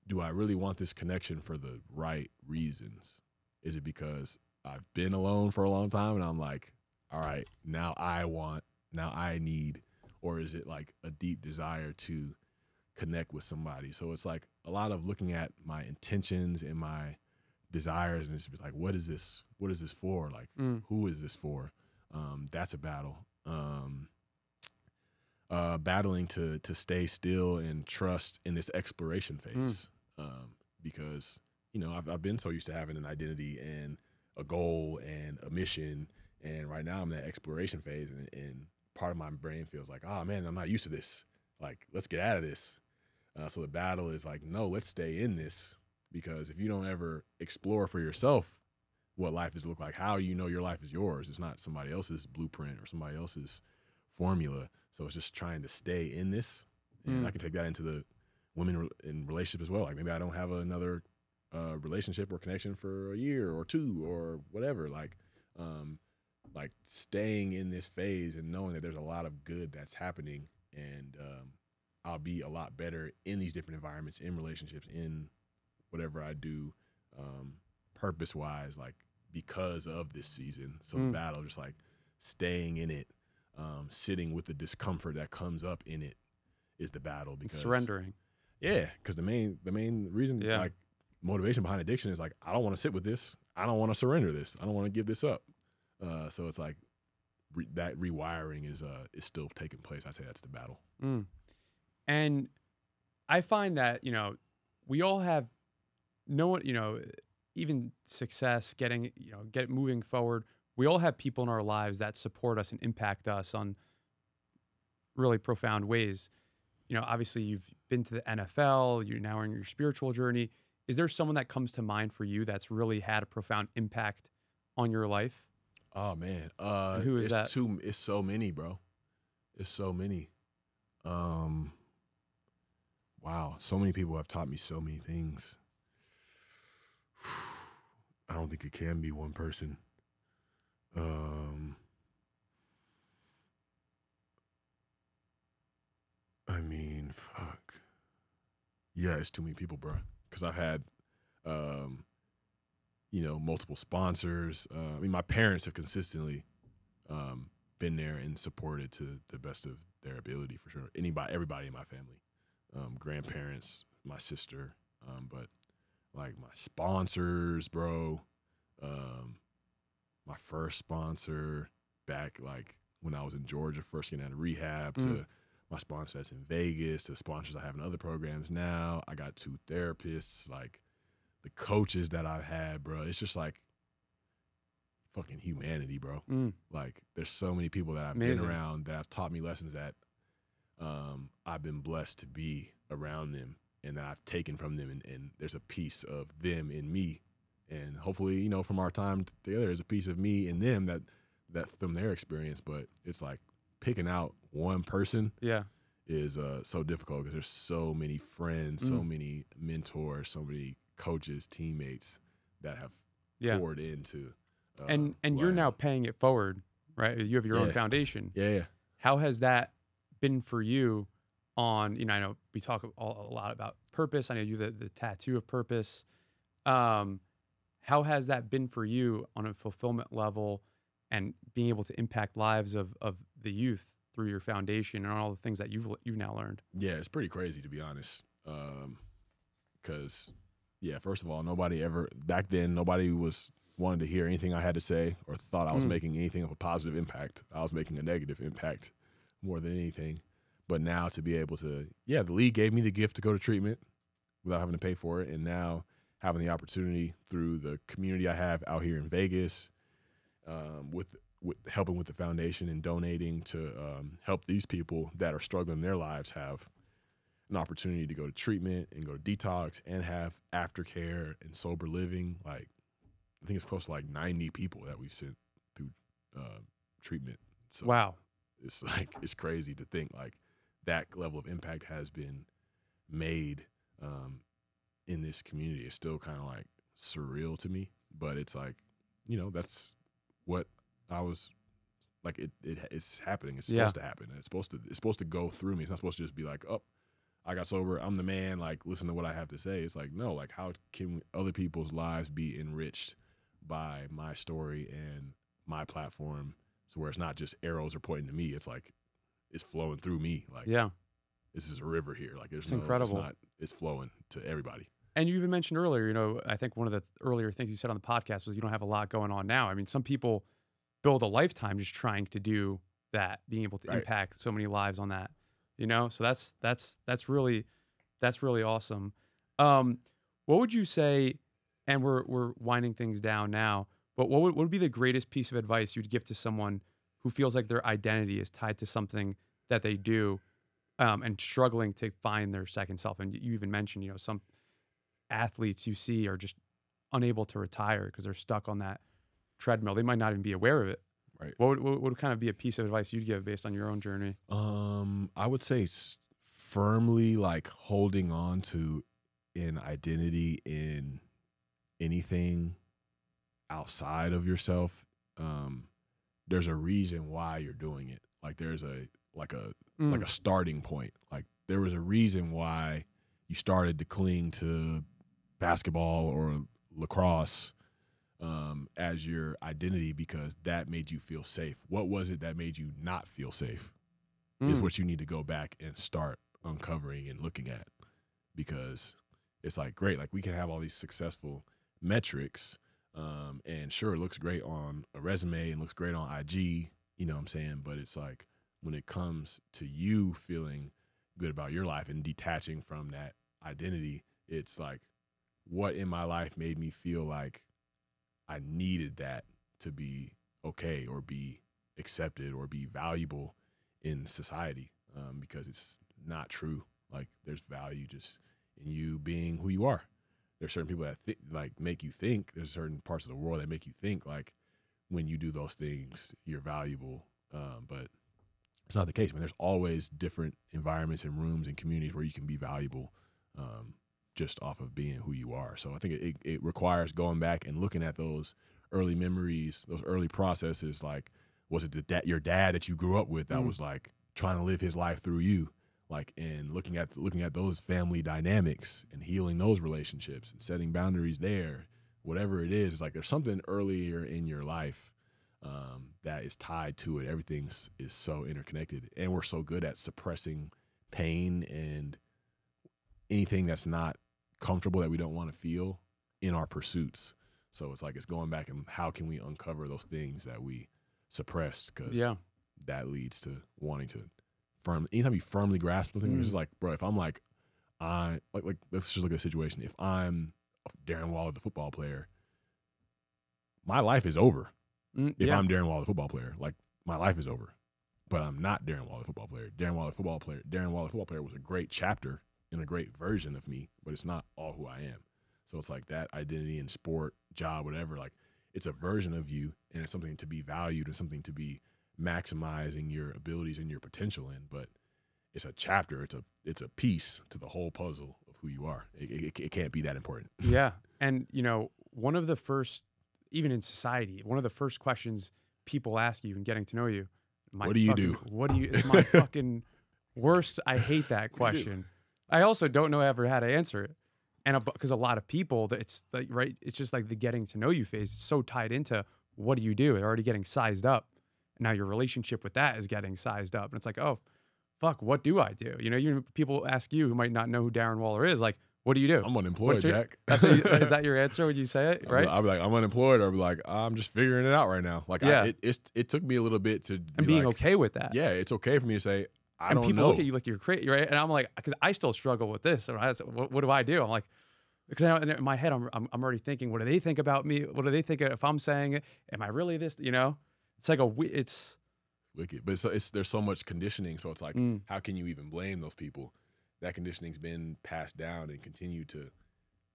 Speaker 2: do I really want this connection for the right reasons? Is it because I've been alone for a long time and I'm like, all right, now I need, or is it like a deep desire to connect with somebody? So it's like a lot of looking at my intentions and my desires, and it's like, what is this for? Like, who is this for? That's a battle. Battling to stay still and trust in this exploration phase. Because, I've been so used to having an identity and a goal and a mission. And right now I'm in that exploration phase, and part of my brain feels like, oh man, I'm not used to this. Like, let's get out of this. So the battle is like, no, let's stay in this, because if you don't ever explore for yourself what life is look like, how you know your life is yours, it's not somebody else's blueprint or somebody else's formula. So it's just trying to stay in this. And I can take that into the women in relationship as well. Like maybe I don't have another relationship or connection for a year or two or whatever. Like staying in this phase and knowing that there's a lot of good that's happening, and I'll be a lot better in these different environments, in relationships, in whatever I do, purpose-wise, like because of this season. So the battle, just like staying in it, sitting with the discomfort that comes up in it, is the battle. Because
Speaker 1: surrendering.
Speaker 2: Yeah, because the main reason, like motivation behind addiction is like, I don't want to sit with this. I don't want to surrender this. I don't want to give this up. So it's like that rewiring is still taking place. I say that's the battle.
Speaker 1: And I find that, we all have even success, getting moving forward. We all have people in our lives that support us and impact us on really profound ways. Obviously you've been to the NFL, you're now in your spiritual journey. Is there someone that comes to mind for you that's really had a profound impact on your life?
Speaker 2: Oh man.
Speaker 1: Who is that?
Speaker 2: It's so many, bro. It's so many. Wow. So many people have taught me so many things. I don't think it can be one person. I mean, fuck. Yeah, it's too many people, bro. Because I've had, multiple sponsors. My parents have consistently been there and supported to the best of their ability, for sure. Everybody in my family, grandparents, my sister, but like my sponsors, bro. My first sponsor back like when I was in Georgia, first getting out of rehab, to my sponsor that's in Vegas, to sponsors I have in other programs now. I got 2 therapists, like the coaches that I've had, bro. It's just like fucking humanity, bro. Like there's so many people that I've been around that have taught me lessons that I've been blessed to be around them, and that I've taken from them, and there's a piece of them in me. And hopefully, from our time together, there's a piece of me in them that from their experience. But it's like picking out one person is so difficult, because there's so many friends, so many mentors, so many coaches, teammates that have poured into.
Speaker 1: And you're now paying it forward, right? You have your own foundation.
Speaker 2: Yeah.
Speaker 1: How has that been for you on, I know we talk a lot about purpose. I know you the tattoo of purpose. How has that been for you on a fulfillment level and being able to impact lives of the youth through your foundation and all the things that you've now learned?
Speaker 2: Yeah, it's pretty crazy, to be honest. Because, first of all, back then, nobody wanted to hear anything I had to say or thought I was making anything of a positive impact. I was making a negative impact more than anything. But now to be able to, the league gave me the gift to go to treatment without having to pay for it. And now having the opportunity through the community I have out here in Vegas, with helping with the foundation and donating to help these people that are struggling in their lives have an opportunity to go to treatment and go to detox and have aftercare and sober living. Like, I think it's close to like 90 people that we've sent through treatment. So
Speaker 1: wow.
Speaker 2: It's crazy to think like that level of impact has been made in this community. It's still kind of like surreal to me, but it's like, that's what I was like. It's happening. It's supposed to happen. It's supposed to go through me. It's not supposed to just be like, oh, I got sober, I'm the man, like, listen to what I have to say. It's like, no, like, how can other people's lives be enriched by my story and my platform, so where it's not just arrows are pointing to me, it's like it's flowing through me. Like, this is a river here. Like, it's incredible. It's flowing to everybody.
Speaker 1: And you even mentioned earlier, I think one of the earlier things you said on the podcast was you don't have a lot going on now. I mean, some people build a lifetime just trying to do that, being able to impact so many lives on that, so that's really awesome. What would you say, and we're winding things down now, but what would be the greatest piece of advice you'd give to someone who feels like their identity is tied to something that they do, and struggling to find their second self? And you even mentioned, some athletes you see are just unable to retire because they're stuck on that treadmill. They might not even be aware of it.
Speaker 2: Right.
Speaker 1: What would kind of be a piece of advice you'd give based on your own journey?
Speaker 2: I would say firmly like holding on to an identity in anything outside of yourself. There's a reason why you're doing it. Like, there's a starting point. Like, there was a reason why you started to cling to basketball or lacrosse as your identity, because that made you feel safe. What was it that made you not feel safe is what you need to go back and start uncovering and looking at, because it's like, great, like, we can have all these successful metrics, and sure, it looks great on a resume and looks great on IG, you know what I'm saying? But it's like, when it comes to you feeling good about your life and detaching from that identity, it's like, what in my life made me feel like I needed that to be okay or be accepted or be valuable in society, because it's not true. Like, there's value just in you being who you are. There's certain people that make you think. There's certain parts of the world that make you think like when you do those things, you're valuable. But it's not the case, man. There's always different environments and rooms and communities where you can be valuable, just off of being who you are. So I think it requires going back and looking at those early memories, those early processes. Like, was it your dad that you grew up with that was like trying to live his life through you? Like, and looking at those family dynamics and healing those relationships and setting boundaries there, whatever it is, it's like there's something earlier in your life that is tied to it. Everything is so interconnected, and we're so good at suppressing pain and anything that's not comfortable that we don't want to feel in our pursuits. So it's like, it's going back and how can we uncover those things that we suppress, because that leads to wanting to anytime you firmly grasp something, it's just like, bro, if I'm like, let's just look at a situation. If I'm Darren Waller, the football player, my life is over. If I'm Darren Waller, the football player, like, my life is over. But I'm not Darren Waller, the football player. Darren Waller, the football player was a great chapter and a great version of me, but it's not all who I am. So it's like that identity in sport, job, whatever, like, it's a version of you, and it's something to be valued and something to be maximizing your abilities and your potential in. But it's a chapter, it's a piece to the whole puzzle of who you are. It can't be that important.
Speaker 1: Yeah. And, you know, one of the first, even in society, one of the first questions people ask you in getting to know you,
Speaker 2: what do you do?
Speaker 1: What do you, it's my fucking worst. I hate that question. I also don't know ever how to answer it. And because a lot of people, that it's like, right, it's just like the getting to know you phase. It's so tied into what do you do? They're already getting sized up. Now your relationship with that is getting sized up. And it's like, oh, fuck, what do I do? You know, even people ask you who might not know who Darren Waller is, like, what do you do?
Speaker 2: I'm unemployed, Jack.
Speaker 1: That's what is that your answer when you say it, right?
Speaker 2: I'll be like, I'm unemployed, or I'll be like, I'm just figuring it out right now. Like,
Speaker 1: yeah.
Speaker 2: It took me a little bit to
Speaker 1: and being like, okay with that.
Speaker 2: Yeah, it's okay for me to say, I don't know.
Speaker 1: And people look at you like you're crazy, right? And I'm like, because I still struggle with this. And what do I do? I'm like, because in my head, I'm already thinking, what do they think about me? What do they think if I'm saying it? Am I really this? You know, it's like it's
Speaker 2: wicked. But there's so much conditioning. So it's like, how can you even blame those people? That conditioning's been passed down and continue to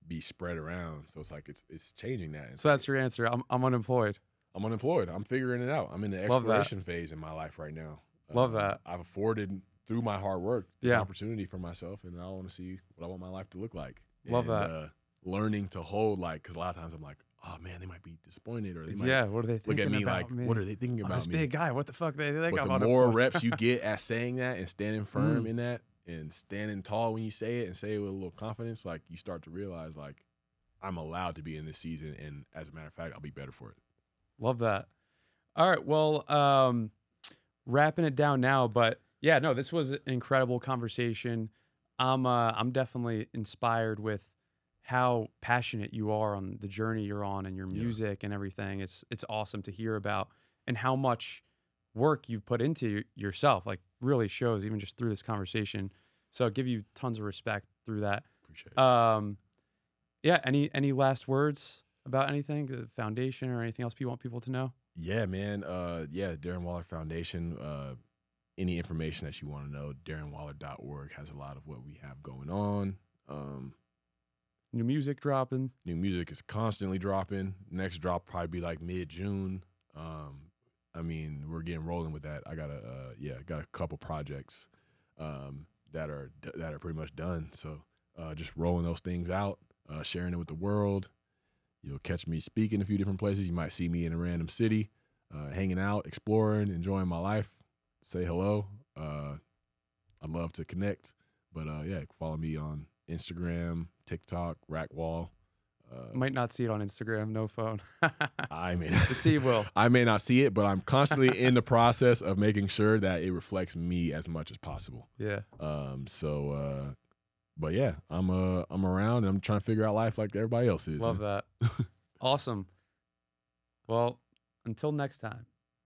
Speaker 2: be spread around. So it's like it's changing that.
Speaker 1: So that's your answer. I'm unemployed.
Speaker 2: I'm unemployed. I'm figuring it out. I'm in the exploration phase in my life right now.
Speaker 1: Love that.
Speaker 2: I've afforded through my hard work this opportunity for myself, and I want to see what I want my life to look like.
Speaker 1: Love that.
Speaker 2: Learning to hold, like, because a lot of times I'm like, oh man, they might be disappointed, or they might
Speaker 1: what are they thinking
Speaker 2: look at me
Speaker 1: about
Speaker 2: like, what are they thinking about
Speaker 1: this
Speaker 2: me?
Speaker 1: Big guy, what the fuck they think
Speaker 2: about? But the more reps you get at saying that and standing firm in that and standing tall when you say it and say it with a little confidence, like, you start to realize, like, I'm allowed to be in this season, and as a matter of fact, I'll be better for it.
Speaker 1: Love that. All right, well, wrapping it down now, but yeah, no, this was an incredible conversation. I'm definitely inspired with how passionate you are on the journey you're on and your music and everything. It's awesome to hear about, and how much work you've put into yourself, like, really shows even just through this conversation. So I give you tons of respect through that.
Speaker 2: Appreciate it.
Speaker 1: Yeah. Any last words about anything, the foundation or anything else you want people to know?
Speaker 2: Yeah, man. Darren Waller Foundation. Any information that you want to know, darrenwaller.org has a lot of what we have going on.
Speaker 1: New music dropping.
Speaker 2: New music is constantly dropping. Next drop probably be like mid-June. I mean, we're getting rolling with that. I got a couple projects that are pretty much done. So just rolling those things out, sharing it with the world. You'll catch me speaking a few different places. You might see me in a random city, hanging out, exploring, enjoying my life. Say hello. I'd love to connect. But follow me on Instagram, TikTok, Rackwall.
Speaker 1: Might not see it on Instagram, no phone.
Speaker 2: I mean,
Speaker 1: the team will.
Speaker 2: I may not see it, but I'm constantly in the process of making sure that it reflects me as much as possible.
Speaker 1: Yeah.
Speaker 2: But yeah, I'm around, and I'm trying to figure out life like everybody else is.
Speaker 1: Love that. Awesome. Well, until next time.